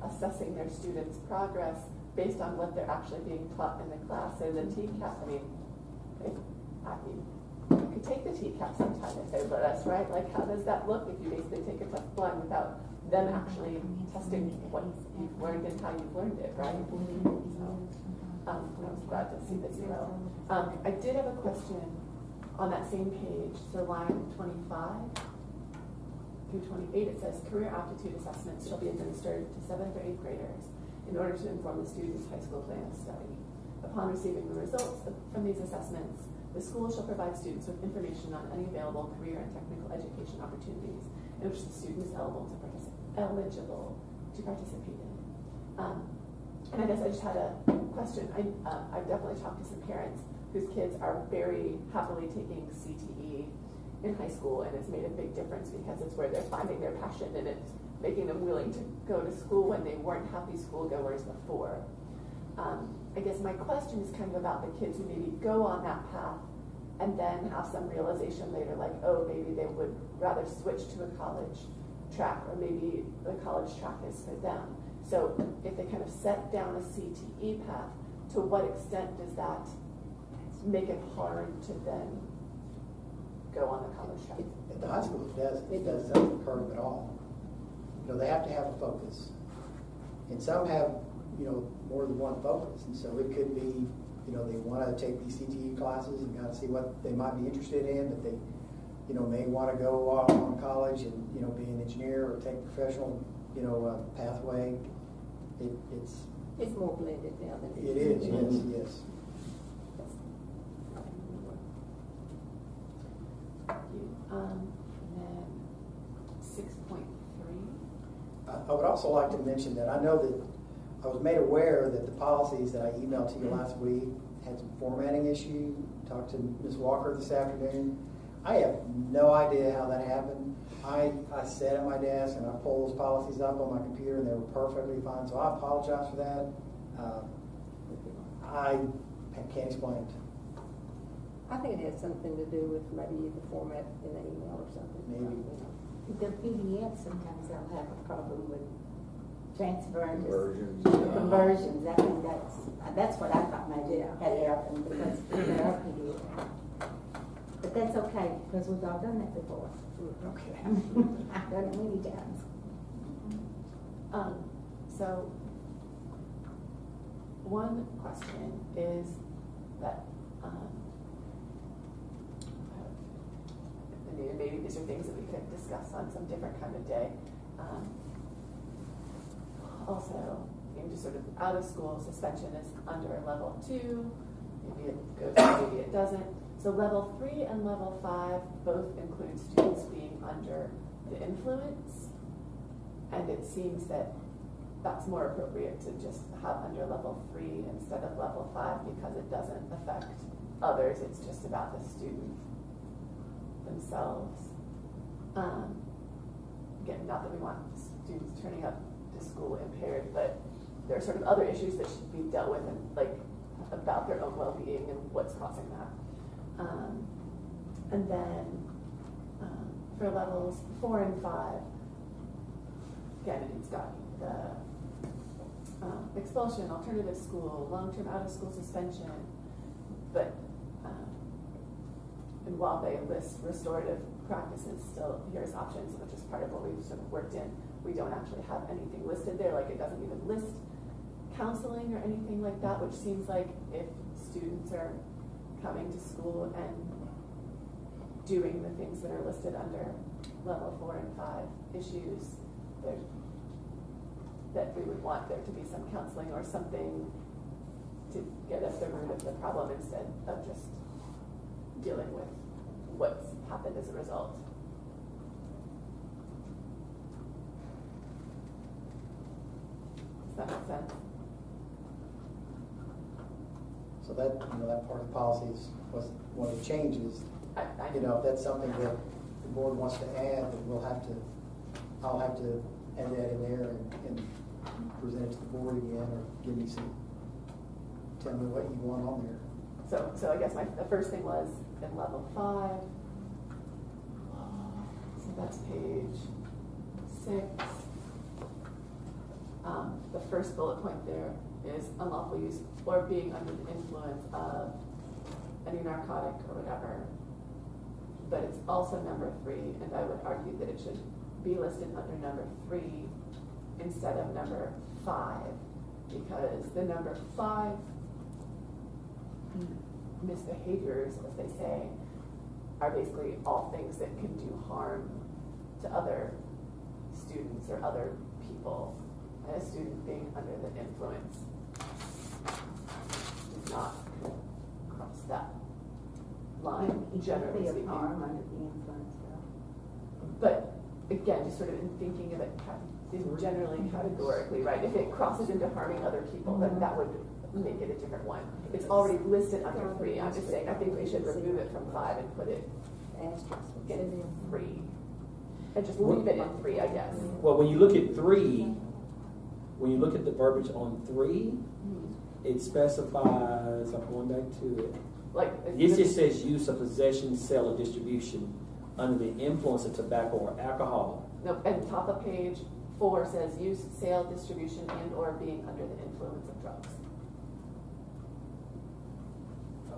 assessing their students' progress based on what they're actually being taught in the class. So the TCAP, you could take the TCAP sometime if they let us, right? Like, how does that look if you basically take a test blind without them actually testing what you've learned and how you've learned it, right? So, I was glad to see the 0. I did have a question on that same page, so line 25 through 28, it says career aptitude assessments shall be administered to 7th or 8th graders in order to inform the student's high school plan of study. Upon receiving the results from these assessments, the school shall provide students with information on any available career and technical education opportunities in which the student is eligible to participate in. And I guess I just had a question. I've definitely talked to some parents whose kids are very happily taking CTE in high school, and it's made a big difference because it's where they're finding their passion, and it's making them willing to go to school when they weren't happy schoolgoers before. I guess my question is kind of about the kids who maybe go on that path and then have some realization later, like, oh, maybe they would rather switch to a college track, or maybe the college track is for them. So if they kind of set down a CTE path, to what extent does that make it hard to then go on the college track? At the high school, it doesn't hurt them at all. You know, they have to have a focus. And some have, you know, more than one focus. And so it could be, you know, they want to take these CTE classes and kind of see what they might be interested in, but they, you know, may want to go off on college and, you know, be an engineer or take professional, you know, pathway. It's more blended now than it is. Yes. Thank you. And then 6.3. I would also like to mention that I know that I was made aware that the policies that I emailed to you last week had some formatting issue. Talked to Ms. Walker this afternoon. I have no idea how that happened. I sat at my desk and I pulled those policies up on my computer and they were perfectly fine. So I apologize for that. I can't explain it. I think it has something to do with maybe the format in the email or something. Maybe. The PDF, sometimes they'll have a problem with transferring Conversions. conversions. I think that's what I thought maybe had happened, because there are PDF. But that's okay, because we've all done that before. Okay. I've done it many times. So one question is that maybe these are things that we could discuss on some different kind of day. Also, just sort of out of school suspension is under level 2. Maybe it goes, maybe it doesn't. So level 3 and level 5 both include students being under the influence, and it seems that that's more appropriate to just have under level 3 instead of level 5 because it doesn't affect others. It's just about the student themselves. Again, not that we want students turning up to school impaired, but there are sort of other issues that should be dealt with, and like about their own well-being and what's causing that. And then for levels 4 and 5, again, it's got the expulsion, alternative school, long-term out-of-school suspension, but and while they list restorative practices, still here's options, which is part of what we've sort of worked in. We don't actually have anything listed there, like it doesn't even list counseling or anything like that, which seems like if students are coming to school and doing the things that are listed under level 4 and 5 issues, that we would want there to be some counseling or something to get at the root of the problem instead of just dealing with what's happened as a result. that make sense? So that, that part of the policies was one of the changes. I If that's something that the board wants to add, then I'll have to add that in there and present it to the board again, or tell me what you want on there. So I guess the first thing was in level 5. So that's page 6. The first bullet point there is unlawful use or being under the influence of any narcotic or whatever. But it's also number 3, and I would argue that it should be listed under number 3 instead of number 5, because the number 5 misbehaviors, as they say, are basically all things that can do harm to other students or other people. And a student being under the influence does not cross that line, generally Be a speaking. harm under the influence, though. But again, just sort of in thinking of it generally categorically, right? If it crosses into harming other people, then that would make it a different one. It's already listed under 3. I'm just saying, I think we should remove it from 5 and put it in 3. And just leave it in 3, I guess. Well, when you look at 3, when you look at the verbiage on 3, it specifies, I'm going back to it. Like, It just says use of possession, sale, or distribution under the influence of tobacco or alcohol. No, at the top of page 4 says use, sale, distribution, and or being under the influence of drugs.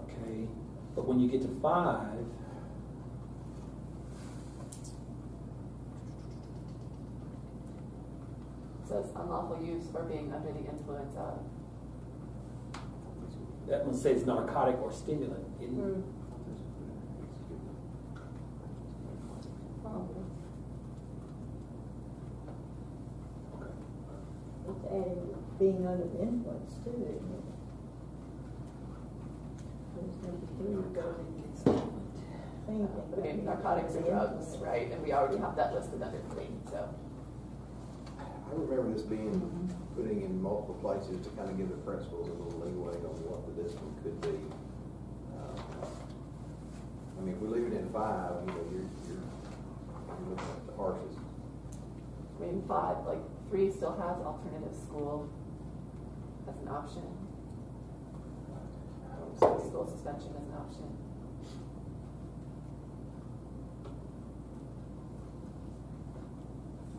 Okay, but when you get to 5, It says unlawful use or being under the influence of. that one says narcotic or stimulant. Isn't it? Probably. It's adding being under the influence too, isn't it? Number 3 goes in I mean, narcotics or drugs, right? And we already have that listed under 3, so. I remember this being, putting in multiple places to kind of give the principals a little leeway on what the discipline could be. I mean, if we leave it in 5, you're looking at the harshest. I mean, 5, like 3 still has alternative school as an option. School suspension as an option.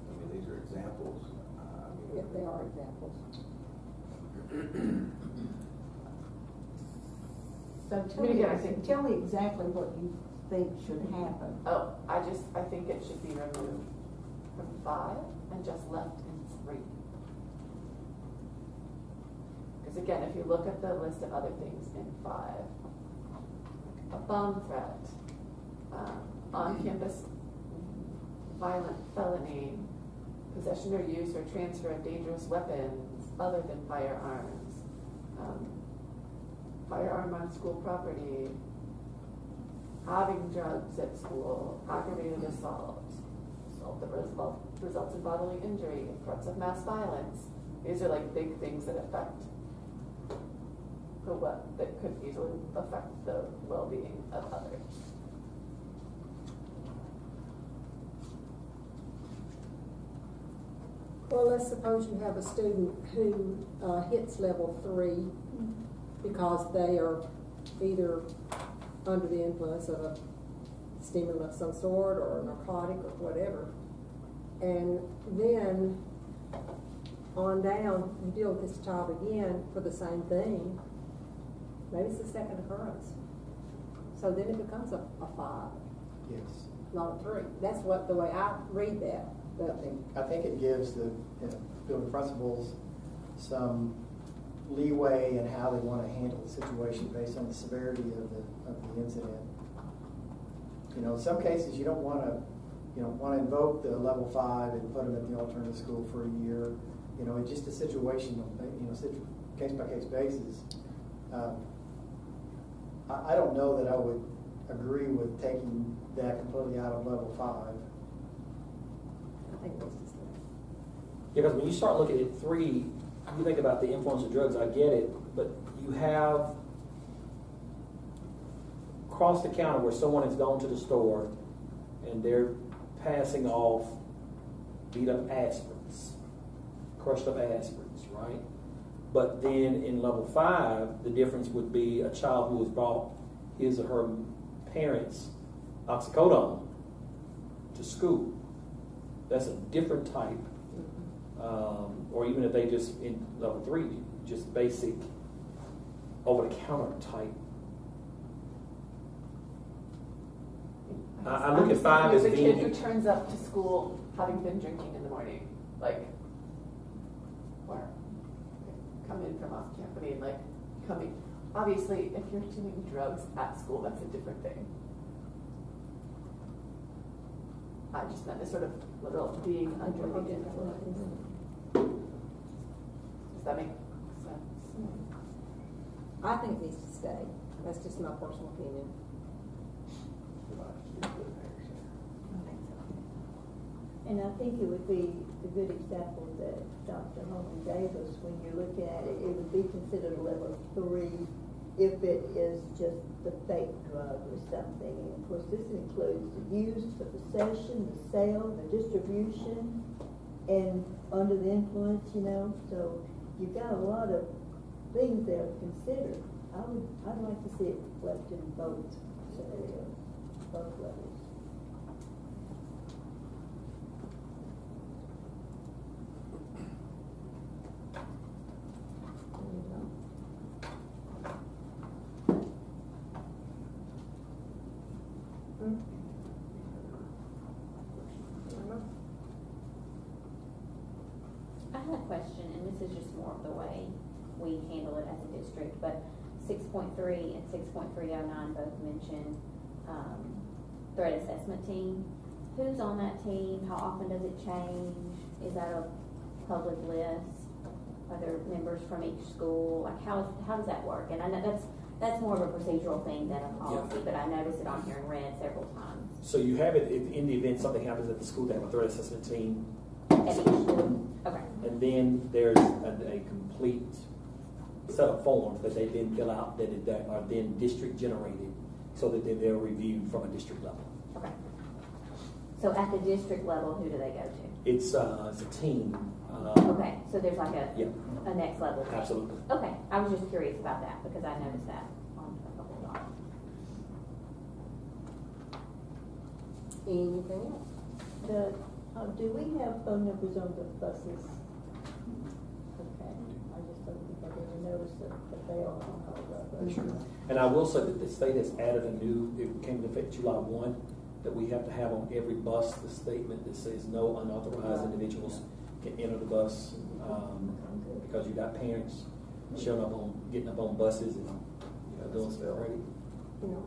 I mean, these are examples. If they are examples. So tell me exactly what you think should happen. Oh, I think it should be removed from 5 and just left in 3. Because again, if you look at the list of other things in 5, a bomb threat, on-campus violent felony, possession or use or transfer of dangerous weapons other than firearms, firearm on school property, having drugs at school, aggravated assault that results in bodily injury, threats of mass violence. These are like big things that affect that could easily affect the well-being of others. Well, let's suppose you have a student who hits level 3 because they are either under the influence of a stimulant of some sort or a narcotic or whatever. And then on down, you deal with this child again for the same thing. Maybe it's the second occurrence. So then it becomes a 5, Yes. not a 3. That's the way I read that. I think it gives the building principals some leeway in how they want to handle the situation based on the severity of the incident. In some cases you don't want to invoke the level 5 and put them at the alternative school for a year. It's just a situation, case by case basis. I don't know that I would agree with taking that completely out of level 5. I think it's just Because when you start looking at 3, you think about the influence of drugs, I get it, but you have across the counter where someone has gone to the store and they're passing off beat up aspirins, crushed up aspirins, right? But then in level 5, the difference would be a child who has brought his or her parents' oxycodone to school. That's a different type. Or even if they just, in level 3, just basic over-the-counter type. I look at 5 as the kid who being... turns up to school having been drinking in the morning, like, or come in from off campus, I mean, like, coming. Obviously, if you're doing drugs at school, that's a different thing. I just meant this sort of little being under the influence. Does that make sense? I think it needs to stay. That's just my personal opinion. And I think it would be a good example that Dr. Holman gave us when you're looking at it. It would be considered a level 3 if it is just the fake drug or something. And of course, this includes the use, the possession, the sale, the distribution, and under the influence, you know. So you've got a lot of things there to consider. I'd like to see it left in both scenarios, both levels. I had a question, and this is just more of the way we handle it as a district, but 6.3 and 6.309 both mention threat assessment team. Who's on that team? How often does it change? Is that a public list? Are there members from each school? Like how does that work? And I know that's more of a procedural thing than a policy, but I noticed it on here in red several times. So you have it in the event something happens at the school, they have a threat assessment team. At each school? Okay. And then there's a complete set of forms that they then fill out that are then district generated so that they're reviewed from a district level. Okay. So at the district level, who do they go to? It's a team. Okay, so there's like a next level thing. Absolutely. Okay, I was just curious about that because I noticed that on a couple of them. Anything else? Do we have phone numbers on the buses? Okay, I just don't think I ever noticed that they are on all the buses. Sure. And I will say that the state has added it came into effect July 1, that we have to have on every bus the statement that says no unauthorized individuals can enter the bus, because you got parents getting up on buses and doing stuff already. You know,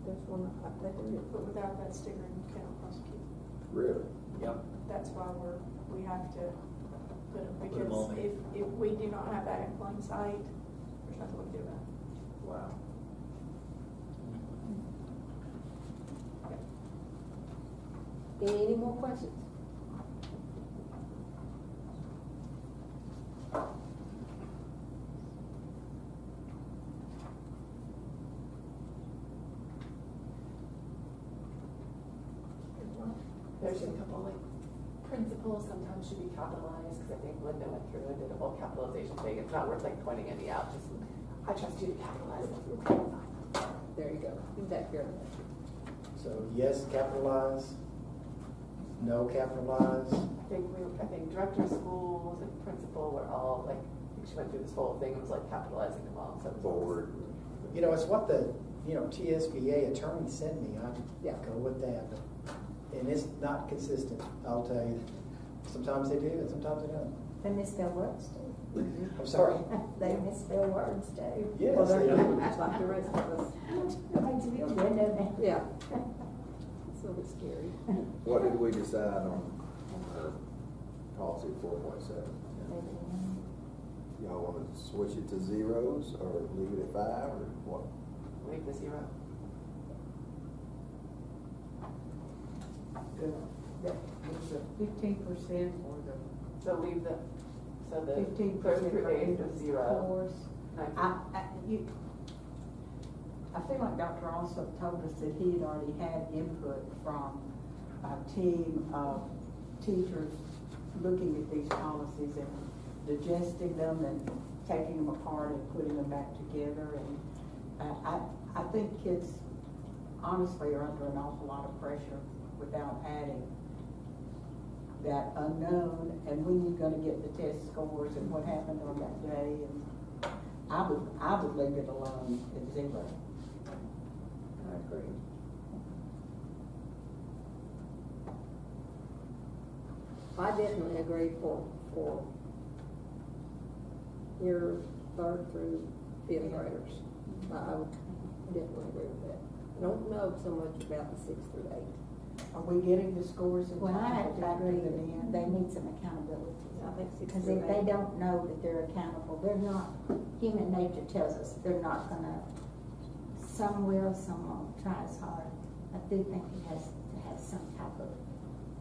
there's one I think But without that sticker, you cannot prosecute. Really? Yep. That's why we have to put them, Put 'em because on there. if we do not have that in plain sight, there's nothing we can do about it. Wow. Any more questions? There's a couple like principles sometimes should be capitalized because I think Linda went through and did a whole capitalization thing. It's not worth like pointing any out. Just I trust you to capitalize it. There you go. You take care of that. So yes, capitalize, no capitalize. I think director of schools and principal were all like, I think she went through this whole thing and was like capitalizing them all. So Forward. You know, it's what the, TSBA attorney sent me. I go with that. And it's not consistent, I'll tell you. Sometimes they do and sometimes they don't. They misspell words too. I'm sorry? They misspell words too. Yes. Well, they're just like the rest of us. It makes you feel good, doesn't it? Yeah. It's a little bit scary. What did we decide on policy 4.7? Y'all want to switch it to zeros or leave it at 5 or what? leave the 0. The 15% or the. So leave the So the 15% third through for eighth was zero. course. 19. I feel like Dr. also told us that he had already had input from a team of teachers looking at these policies and digesting them and taking them apart and putting them back together. And I think kids honestly are under an awful lot of pressure without adding that unknown and when you're going to get the test scores and what happened on that day. And I would leave it alone at 0. I agree. I definitely agree for your 3rd through 5th graders. I would definitely agree with that. I don't know so much about the 6th through 8th. Are we getting the scores in Well, I time have to to factor agree them in? that they need some accountability. I think 6 Because through if they 8. don't know that they're accountable, they're not, human nature tells us they're not gonna, some will, some won't try as hard. I do think it has to have some type of,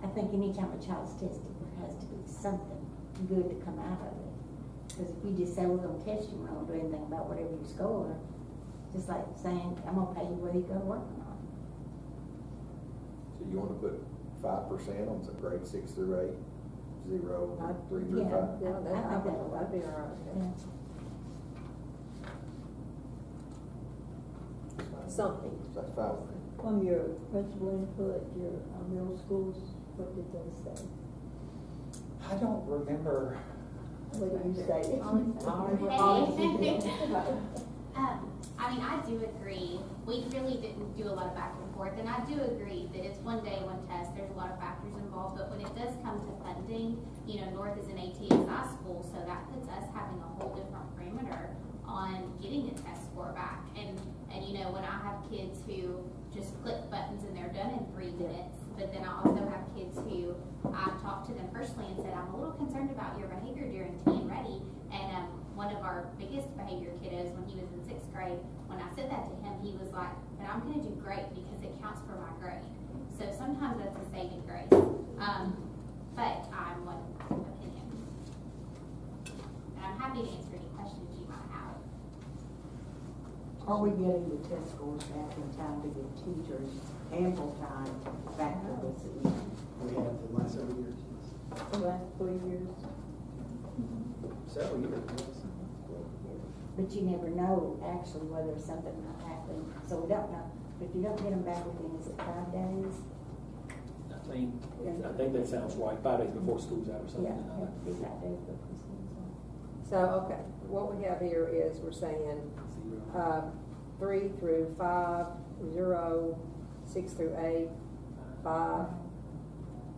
I think anytime a child's tested, there has to be something good to come out of it. Because if you just say, we're gonna test you, we're not gonna do anything about whatever you score, just like saying, I'm gonna pay you whether you go working on. So you want to put 5% on some grade 6 through 8, 0, 3 through 5? Yeah, I think that'll that'd be all right. Yeah. Something. So that's 5. From your principal input, your middle schools, what did they say? I don't remember. What did you say? I mean, I do agree. We really didn't do a lot of back and forth, and I do agree that it's one day, one test. There's a lot of factors involved, but when it does come to funding, you know, North is an ATSI school, so that puts us having a whole different parameter on getting a test score back. And you know, when I have kids who just click buttons and they're done in 3 minutes, but then I also have kids who I've talked to them personally and said, I'm a little concerned about your behavior during Teen Ready. And one of our biggest behavior kiddos, when he was in 6th grade, when I said that to him, he was like, but I'm going to do great because it counts for my grade. So sometimes that's a saving grace. But I'm one opinion. And I'm happy to answer any questions you might have. Are we getting the test scores back in time to give teachers ample time to factor this in? We have the last several years. The last 3 years? Several years, yes. But you never know actually whether something might happen, so we don't know. But if you don't get them back within, is it 5 days? I think that sounds right, 5 days before school's out or something. Yeah, it have to be 5 days before school's out. So, okay, what we have here is we're saying 3 through 5, 0, 6 through 8, 5,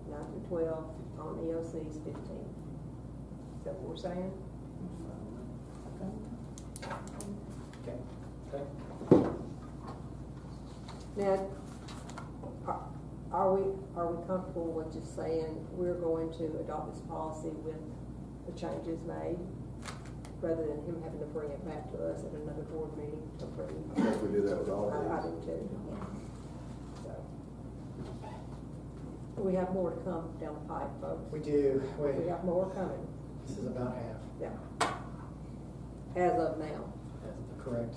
9 through 12, on EOC's 15. Is that what we're saying? Okay. Okay. Now, are we comfortable with just saying we're going to adopt this policy with the changes made, rather than him having to bring it back to us at another board meeting to approve? I think we do that with all of I these. do too. So, we have more to come down the pipe, folks. We do. We have more coming. This is about half. Yeah. As of now. Correct.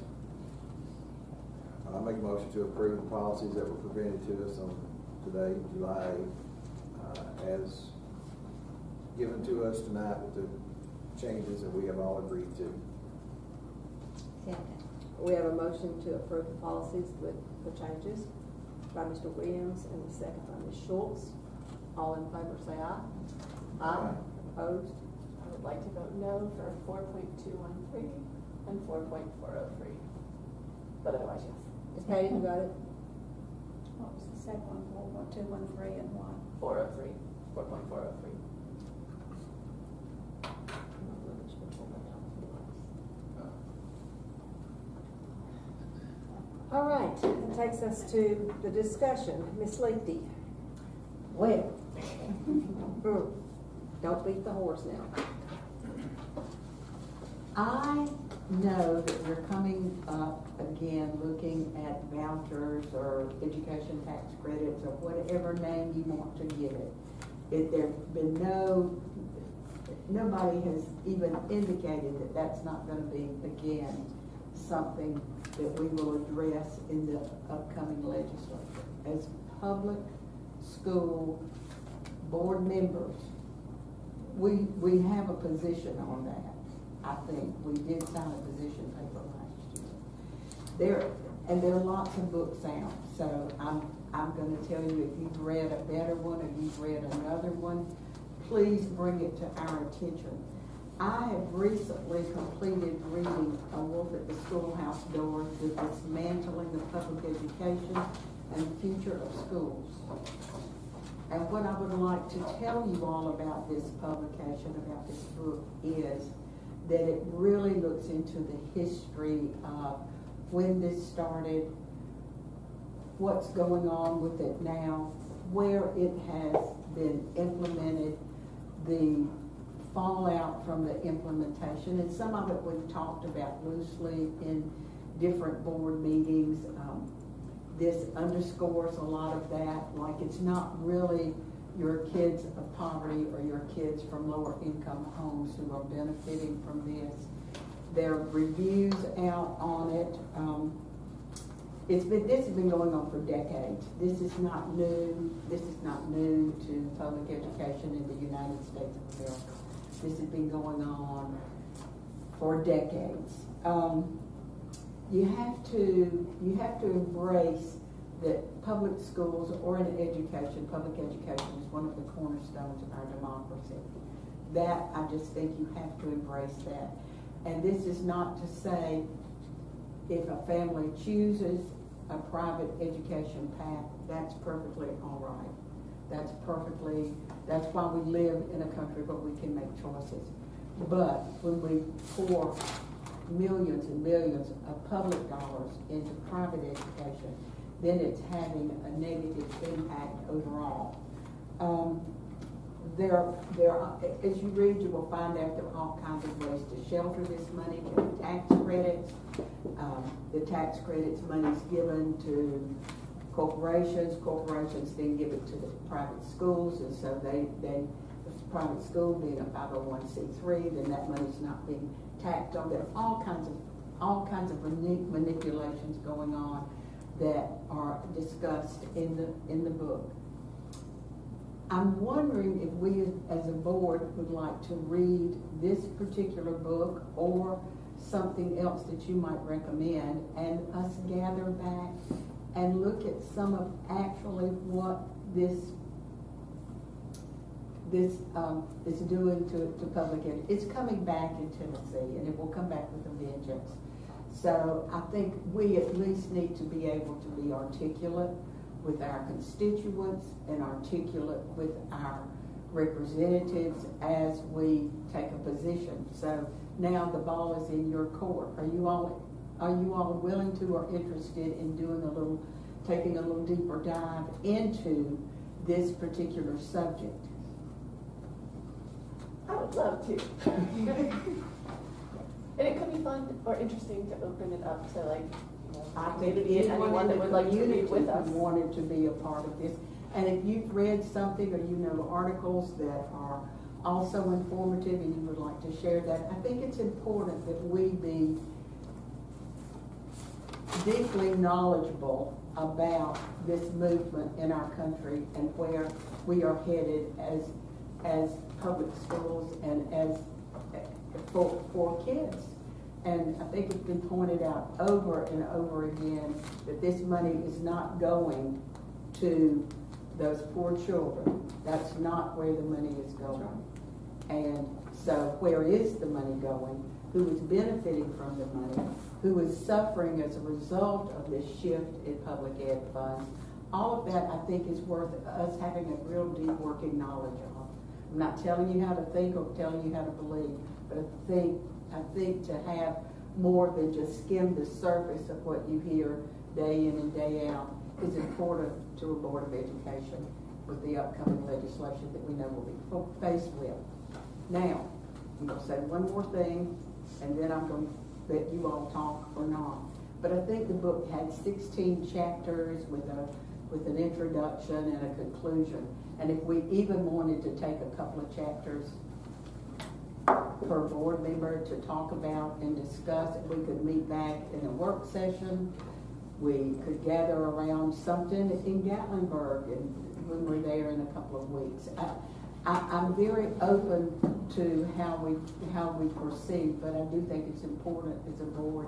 I make a motion to approve the policies that were presented to us on today, July 8th, as given to us tonight with the changes that we have all agreed to. Second. We have a motion to approve the policies with the changes by Mr. Williams and the second by Ms. Schultz. All in favor say aye. Aye. Opposed? I would like to vote no for 4.213 and 4.403. But otherwise, yes. Ms. Patty, you got it? What was the second one, 4.213 and what? 403. 4.403. All right, that takes us to the discussion. Ms. Leakey. Well, Don't beat the horse now. I know that we're coming up again looking at vouchers or education tax credits or whatever name you want to give it. There's been no nobody has even indicated that that's not going to be, again, something that we will address in the upcoming legislature. As public school board members, we have a position on that. I think we did sign a position paper last year. There are lots of books out, so I'm going to tell you, if you've read a better one or you've read another one, please bring it to our attention. I have recently completed reading A Wolf at the Schoolhouse Door, The Dismantling of Public Education and the Future of Schools. And what I would like to tell you all about this publication, about this book, is that it really looks into the history of when this started, what's going on with it now, where it has been implemented, the fallout from the implementation, and some of it we've talked about loosely in different board meetings. This underscores a lot of that, like it's not really your kids of poverty or your kids from lower income homes who are benefiting from this. There are reviews out on it. This has been going on for decades. This is not new. This is not new to public education in the United States of America. This has been going on for decades. You have to embrace that public schools or in education, public education is one of the cornerstones of our democracy. That, I just think you have to embrace that. And this is not to say if a family chooses a private education path, that's perfectly all right. That's why we live in a country where we can make choices. But when we pour millions and millions of public dollars into private education, then it's having a negative impact overall. As you read, you will find out there are all kinds of ways to shelter this money. There are tax credits. The tax credits money is given to corporations. Corporations then give it to the private schools, and so the private school being a 501c3, then that money's not being tacked on. There are all kinds of manipulations going on that are discussed in the book. I'm wondering if we as a board would like to read this particular book or something else that you might recommend, and us gather back and look at some of actually what this is doing to public education. It's coming back in Tennessee, and it will come back with a vengeance. So I think we at least need to be able to be articulate with our constituents and articulate with our representatives as we take a position. So now the ball is in your court. Are you all willing to or interested in taking a little deeper dive into this particular subject? I would love to. And it could be fun or interesting to open it up to I think anyone that would like to read with us. Wanted to be a part of this. And if you've read something or you know articles that are also informative and you would like to share that, I think it's important that we be deeply knowledgeable about this movement in our country and where we are headed as public schools and as for kids. And I think it's been pointed out over and over again that this money is not going to those poor children. That's not where the money is going. And so where is the money going? Who is benefiting from the money? Who is suffering as a result of this shift in public ed funds? All of that, I think, is worth us having a real deep working knowledge of. I'm not telling you how to think or telling you how to believe, but I think to have more than just skim the surface of what you hear day in and day out is important to a Board of Education with the upcoming legislation that we know will be faced with. Now, I'm going to say one more thing, and then I'm going to let you all talk or not. But I think the book had 16 chapters with an introduction and a conclusion. And if we even wanted to take a couple of chapters per board member to talk about and discuss. We could meet back in a work session. We could gather around something in Gatlinburg and when we're there in a couple of weeks. I'm very open to how we proceed, but I do think it's important as a board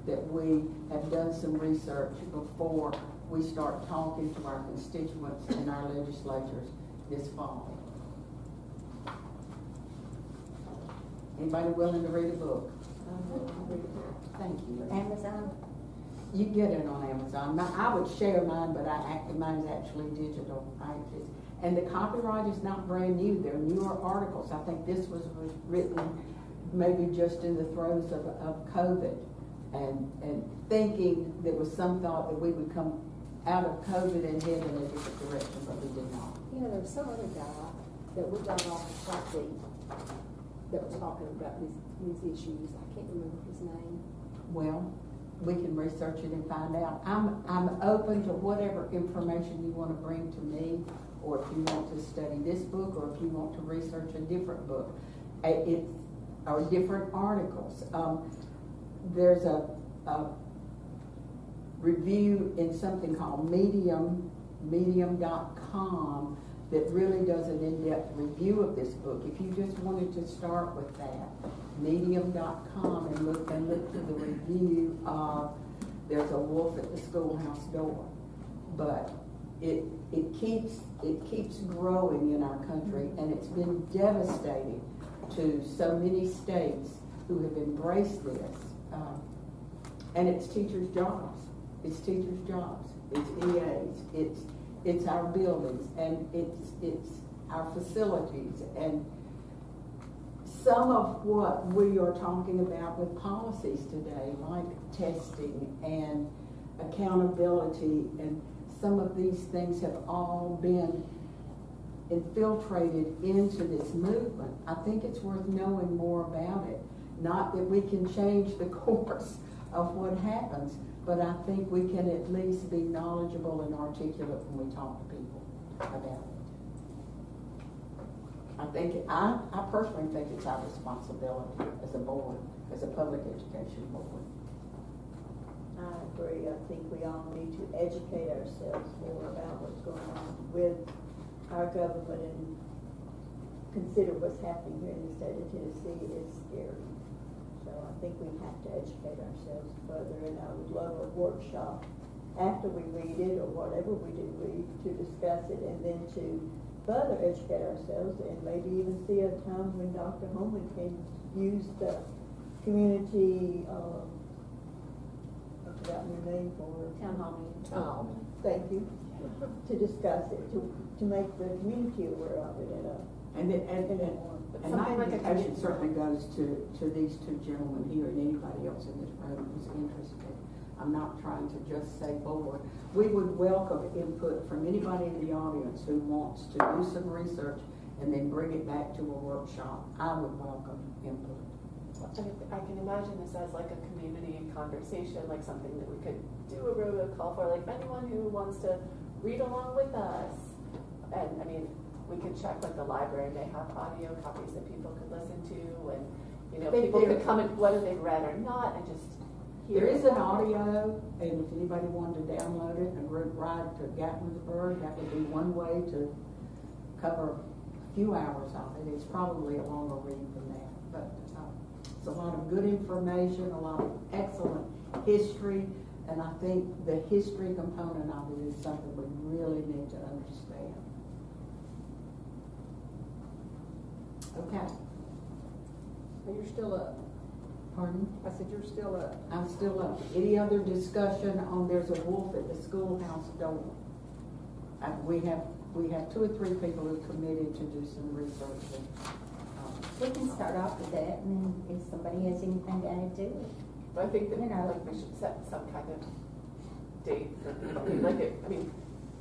that we have done some research before we start talking to our constituents and our legislators this fall. Anybody willing to read a book? Thank you. Amazon? You get it on Amazon. I would share mine, but mine is actually digital. And the copyright is not brand new. They're newer articles. I think this was written maybe just in the throes of COVID, and thinking there was some thought that we would come out of COVID and head in a different direction, but we did not. You know, there was some other guy that we got off the property that was talking about these issues. I can't remember his name. Well, we can research it and find out. I'm open to whatever information you want to bring to me, or if you want to study this book, or if you want to research a different book, or different articles. There's a review in something called medium.com that really does an in-depth review of this book. If you just wanted to start with that, medium.com, and look to the review of There's a Wolf at the Schoolhouse Door. But it keeps growing in our country, and it's been devastating to so many states who have embraced this. And it's teachers' jobs. It's teachers' jobs. It's EAs. It's our buildings, and it's our facilities, and some of what we are talking about with policies today, like testing and accountability, and some of these things have all been infiltrated into this movement. I think it's worth knowing more about it. Not that we can change the course of what happens, but I think we can at least be knowledgeable and articulate when we talk to people about it. I personally think it's our responsibility as a board, as a public education board. I agree. I think we all need to educate ourselves more about what's going on with our government and consider what's happening here in the state of Tennessee. It's scary. So I think we have to educate ourselves further, and I would love a workshop after we read it or whatever we do read to discuss it, and then to further educate ourselves, and maybe even see a time when Dr. Holman can use the community, I forgot your name for it. Town hall meeting. Thank you. To discuss it, to make the community aware of it. And my invitation certainly goes to these two gentlemen here and anybody else in this room who's interested. I'm not trying to just say board. We would welcome input from anybody in the audience who wants to do some research and then bring it back to a workshop. I would welcome input. I can imagine this as like a community conversation, like something that we could do a robocall for, like anyone who wants to read along with us. And I mean, we could check with the library, they have audio copies that people could listen to, and people could come and whether they've read or not, and just hear. There is an audio, and if anybody wanted to download it and group ride to Gatlinburg, that would be one way to cover a few hours of it. It's probably a longer read than that, but it's a lot of good information, a lot of excellent history, and I think the history component of it is something we really need to understand. Okay. And you're still up. Pardon? I said you're still up. I'm still up. Any other discussion on There's a Wolf at the Schoolhouse Door? We have 2 or 3 people who committed to do some research. We can start off with that, and then if somebody has anything to add to it. But I think that like we should set some kind of date for people.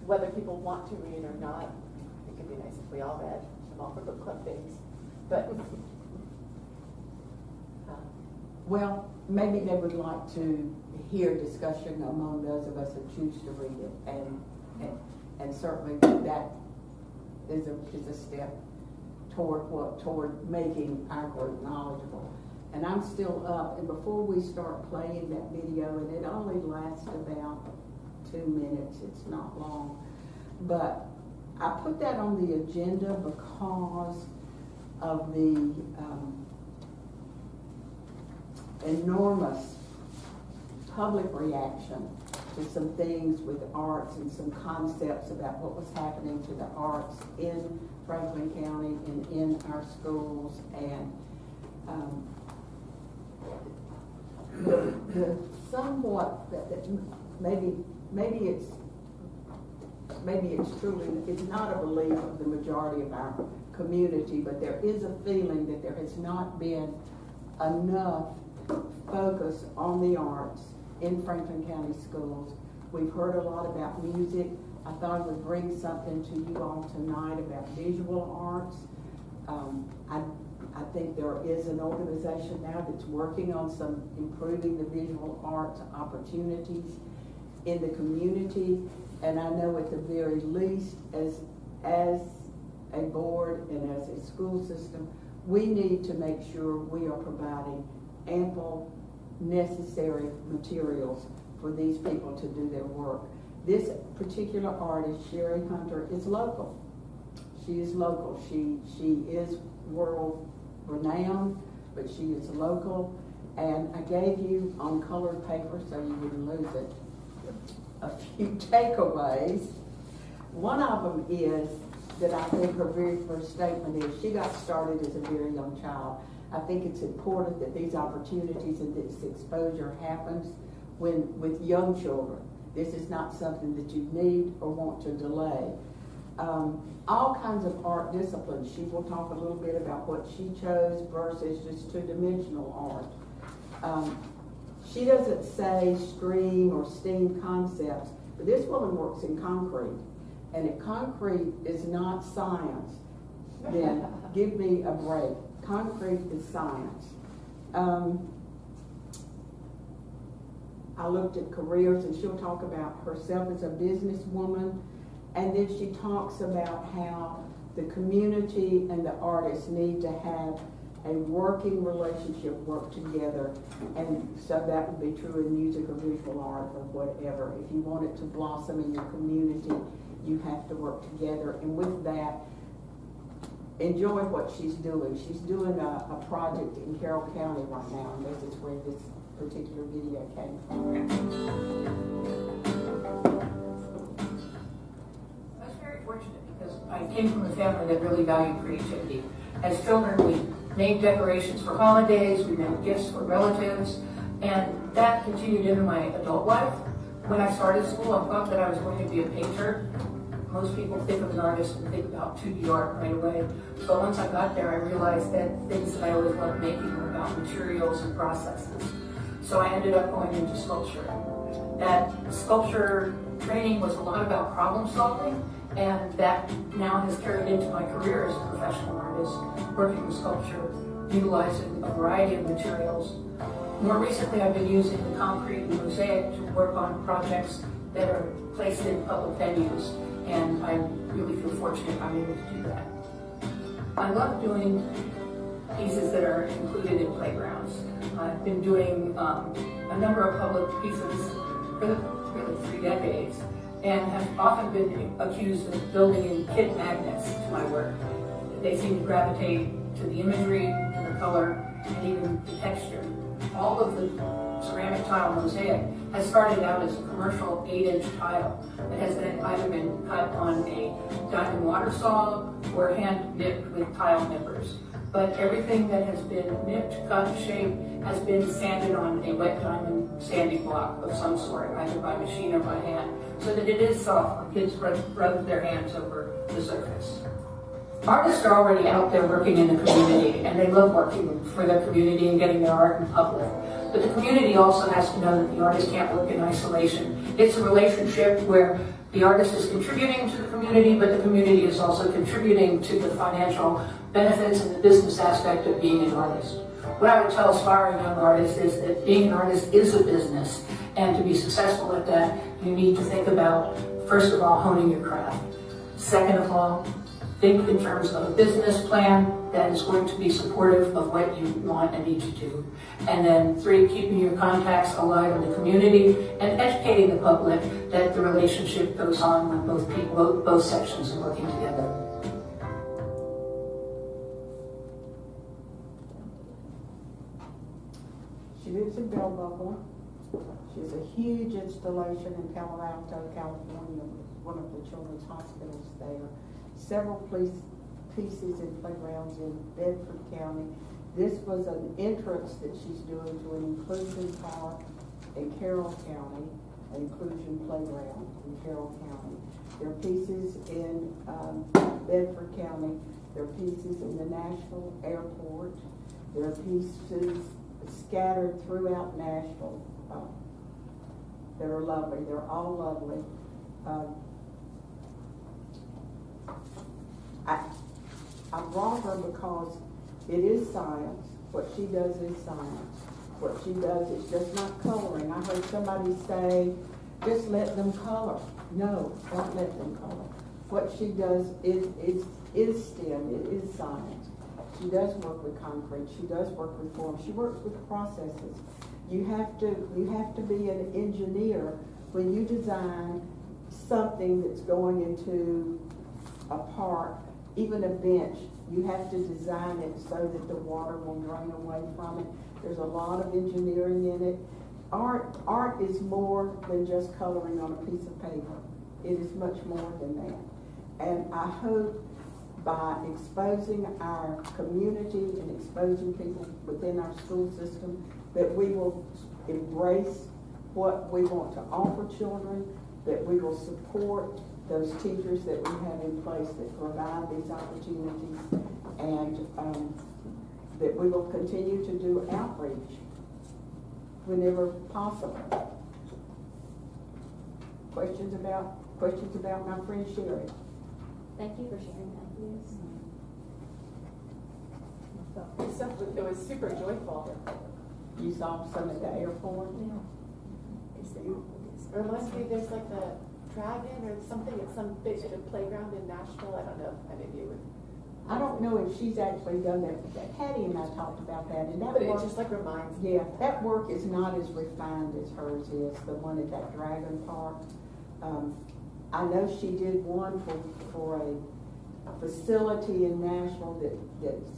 Whether people want to read or not, I think it'd be nice if we all read. I'm all for book club things, but well, maybe they would like to hear discussion among those of us who choose to read it, and certainly that is a step toward making our group knowledgeable. And I'm still up, and before we start playing that video, and it only lasts about 2 minutes, it's not long, but I put that on the agenda because of the enormous public reaction to some things with arts and some concepts about what was happening to the arts in Franklin County and in our schools, and the somewhat that maybe it's truly, it's not a belief of the majority of our community, but there is a feeling that there has not been enough focus on the arts in Franklin County schools. We've heard a lot about music. I thought I would bring something to you all tonight about visual arts. I think there is an organization now that's working on some improving the visual arts opportunities in the community, and I know at the very least, as a board and as a school system, we need to make sure we are providing ample necessary materials for these people to do their work. This particular artist, Sherry Hunter, is local. She is local. She is world renowned, but she is local. And I gave you on colored paper, so you wouldn't lose it, a few takeaways. One of them is that I think her very first statement is she got started as a very young child. I think it's important that these opportunities and this exposure happens with young children. This is not something that you need or want to delay. All kinds of art disciplines. She will talk a little bit about what she chose versus just two-dimensional art. She doesn't say stream or STEAM concepts, but this woman works in concrete. And if concrete is not science, then give me a break. Concrete is science. I looked at careers, and she'll talk about herself as a businesswoman, and then she talks about how the community and the artists need to have a working relationship, work together, and so that would be true in music or visual art or whatever. If you want it to blossom in your community, you have to work together, and with that, enjoy what she's doing. She's doing a project in Carroll County right now, and this is where this particular video came from. I was very fortunate because I came from a family that really valued creativity. As children, we made decorations for holidays, we made gifts for relatives, and that continued into my adult life. When I started school, I thought that I was going to be a painter. Most people think of an artist and think about 2D art right away. So once I got there, I realized that things that I always loved making were about materials and processes. So I ended up going into sculpture. That sculpture training was a lot about problem solving, and that now has carried into my career as a professional artist, working with sculpture, utilizing a variety of materials. More recently, I've been using the concrete and mosaic to work on projects that are placed in public venues, and I really feel fortunate I'm able to do that. I love doing pieces that are included in playgrounds. I've been doing a number of public pieces for really 3 decades, and have often been accused of building in kid magnets to my work. They seem to gravitate to the imagery, to the color, and even the texture. All of the ceramic tile mosaic has started out as a commercial 8-inch tile that has then either been cut on a diamond water saw or hand nipped with tile nippers. But everything that has been nipped, cut, shaped, has been sanded on a wet diamond sanding block of some sort, either by machine or by hand, so that it is soft when kids rub their hands over the surface. Artists are already out there working in the community, and they love working for their community and getting their art in public. But the community also has to know that the artist can't work in isolation. It's a relationship where the artist is contributing to the community, but the community is also contributing to the financial benefits and the business aspect of being an artist. What I would tell aspiring young artists is that being an artist is a business, and to be successful at that, you need to think about, first of all, honing your craft. Second of all, think in terms of a business plan that is going to be supportive of what you want and need to do. And then 3, keeping your contacts alive in the community and educating the public that the relationship goes on when both sections are working together. She lives in Bell Buckle. She has a huge installation in Palo Alto, California, one of the children's hospitals there. Several pieces in playgrounds in Bedford County. This was an entrance that she's doing to an inclusion park in Carroll County, an inclusion playground in Carroll County. There are pieces in Bedford County. There are pieces in the Nashville airport. There are pieces scattered throughout Nashville that are lovely. They're all lovely. I brought her because it is science. What she does is science. What she does is just not coloring. I heard somebody say, just let them color. No, don't let them color. What she does is STEM, it is science. She does work with concrete. She does work with form. She works with processes. You have to be an engineer when you design something that's going into a park, even a bench. You have to design it so that the water will drain away from it. There's a lot of engineering in it. Art is more than just coloring on a piece of paper. It is much more than that. And I hope by exposing our community and exposing people within our school system that we will embrace what we want to offer children, that we will support those teachers that we have in place that provide these opportunities, and that we will continue to do outreach whenever possible. Questions about my friend Sherry? Thank you for sharing that. Yes. It was super joyful. You saw some at the airport? Yeah. Or must be there's like the dragon or something at some big playground in Nashville. I don't know if any of you would. I don't know if she's actually done that. Patty and I talked about that, and that but work, it just like reminds me. Yeah, that work is not as refined as hers is. The one at that Dragon Park. I know she did one for a facility in Nashville that's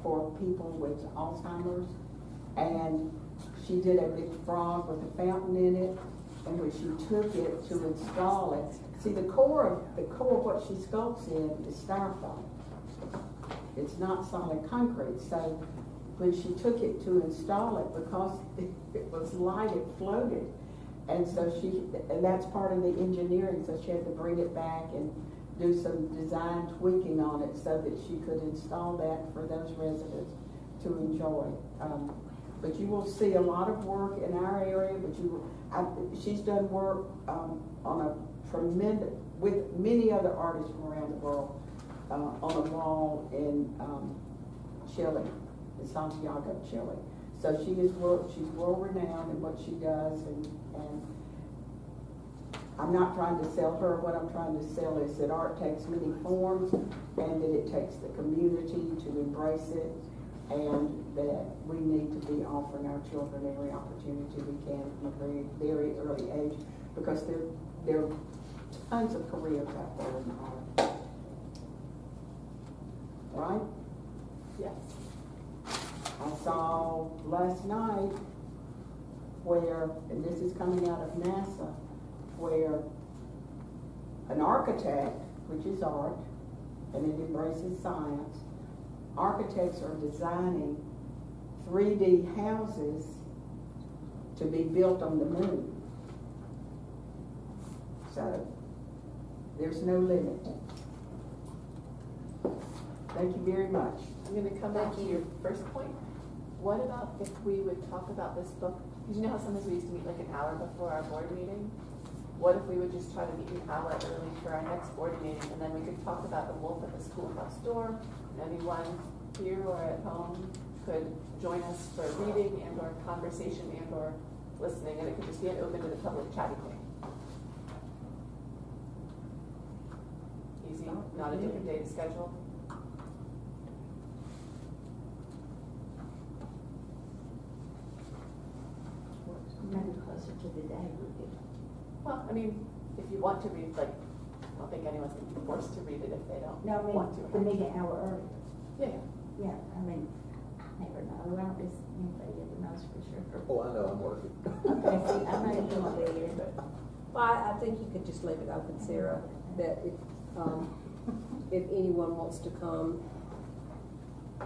for people with Alzheimer's, and she did a big frog with a fountain in it, and when she took it to install it, see the core of what she sculpts in is styrofoam. It's not solid concrete. So when she took it to install it, because it was light, it floated, and so and that's part of the engineering. So she had to bring it back and do some design tweaking on it so that she could install that for those residents to enjoy. But you will see a lot of work in our area. But she's done work on a tremendous with many other artists from around the world on a wall in Chile, in Santiago, Chile. So she's world renowned in what she does, and I'm not trying to sell her. What I'm trying to sell is that art takes many forms, and that it takes the community to embrace it, and that we need to be offering our children every opportunity we can from a very, very early age, because there are tons of careers out there in art. Right? Yes. I saw last night where, and this is coming out of NASA, where an architect, which is art, and it embraces science, architects are designing 3D houses to be built on the moon. So there's no limit. Thank you very much. I'm going to come back to your first point. What about if we would talk about this book? Because you know how sometimes we used to meet like an hour before our board meeting? What if we would just try to meet an hour early for our next board meeting, and then we could talk about the wolf at the schoolhouse door, and anyone here or at home could join us for reading and or conversation and or listening, and it could just be an open to the public chatting thing. Easy? not a different date scheduled. Maybe closer to the day would be. Well, I mean, if you want to read, like, I don't think anyone's going to be forced to read it if they don't No, I mean, want to. the meeting hour early. Yeah. Yeah, I mean, I never know. I don't just, anybody ever knows for sure. Oh, I know, I'm working. Okay, see, I may be on there, but. Well, I think you could just leave it open, Sarah, that if anyone wants to come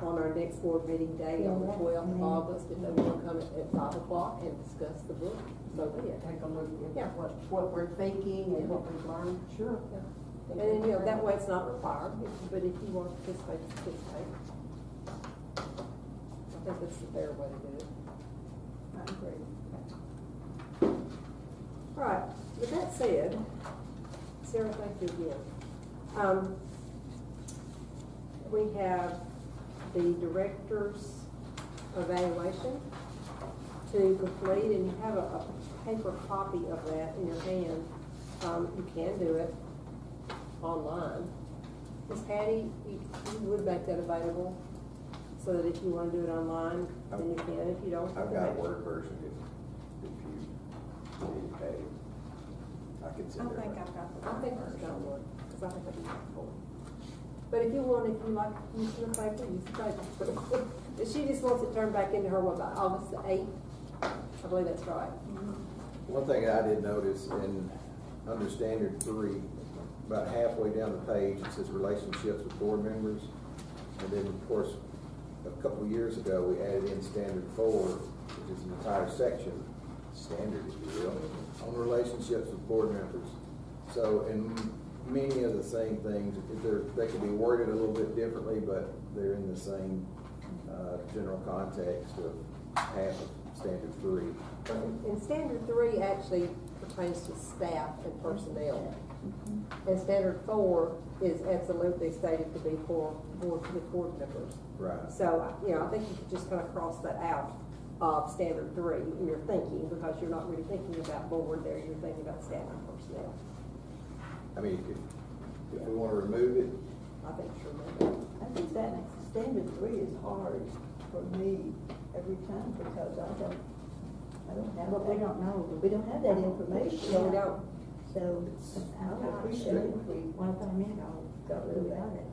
on our next board meeting day on the 12th of August, if they want to come at 5 o'clock and discuss the book, so be it. Take a look at Yeah. what we're thinking and what we've learned. Sure. Yeah. And then, you know, that way it's not required, but if you want to participate, participate. I think that's the fair way to do it. I agree. All right, with that said, Sarah, thank you again. We have the director's evaluation to complete, and you have a paper copy of that in your hand. You can do it online. Ms. Patty, you would make that available so that if you want to do it online, then you can. If you don't, I've got a Word version if you need Patty. I can send it. I think I've got one, because I think I've used it before. But if you want, if you like using the paper, use the paper. But she just wants it turned back into her, what, by August the 8th? I believe that's right. One thing I did notice under standard 3, about halfway down the page, it says relationships with board members. And then, of course, a couple of years ago, we added in standard 4, which is an entire section, standard, if you will, on relationships with board members. So, in many of the same things, they could be worded a little bit differently, but they're in the same general context of half of standard 3. And standard 3 actually pertains to staff and personnel. And standard 4 is absolutely stated to be for board members. Right. So, you know, I think you could just kind of cross that out of standard 3 in your thinking, because you're not really thinking about board there, you're thinking about staff and personnel. I mean, if we want to remove it, I think sure. I think that standard 3 is hard for me every time because I don't have But that. we don't know. We don't have that information. No, we don't. So I would appreciate it if we Well, if I'm in, I'll got rid of about that. it.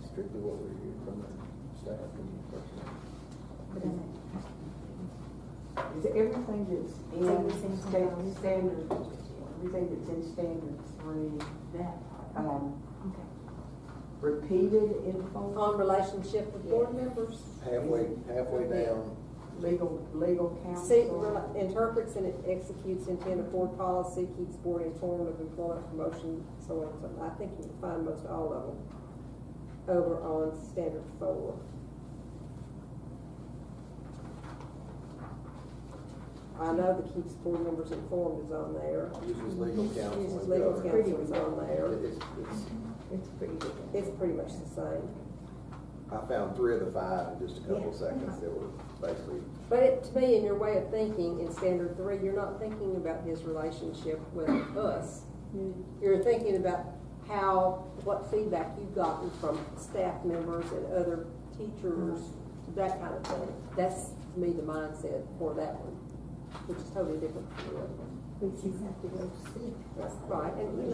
strictly what we hear from the staff and personnel. But I mean, Is everything that's in standard, everything that's in standard 3, that part. Okay. repeated in form? On relationship with board members. Halfway down. Legal See, counsel? interprets and executes intent of board policy, keeps board informed of employment, promotion, so on and so on. I think you can find most all of them over on standard 4. I know that keeps board members informed is on there. Uses legal counsel. Uses and legal government. counsel is on there. It's pretty good. It's pretty much the same. I found 3 of the 5 in just a couple of seconds that were basically. But it, to me, in your way of thinking, in standard 3, you're not thinking about his relationship with us. You're thinking about what feedback you've gotten from staff members and other teachers, that kind of thing. That's, to me, the mindset for that one, which is totally different from the other one. We just have to go see. Right, and you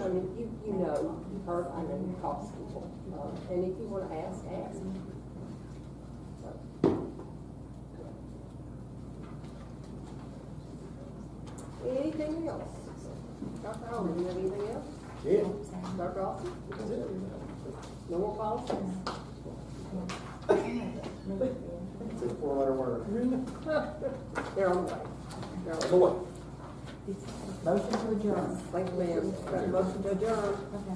know, you've heard, I know you talk to people, and if you want to ask. So. Anything else? Dr. Holman, do you have anything else? Yeah. Dr. Austin? No more policies? It's a 4-letter word. They're on the way. They're on the way. Motion to adjourn. Thank you, ma'am. Got a motion to adjourn. Okay.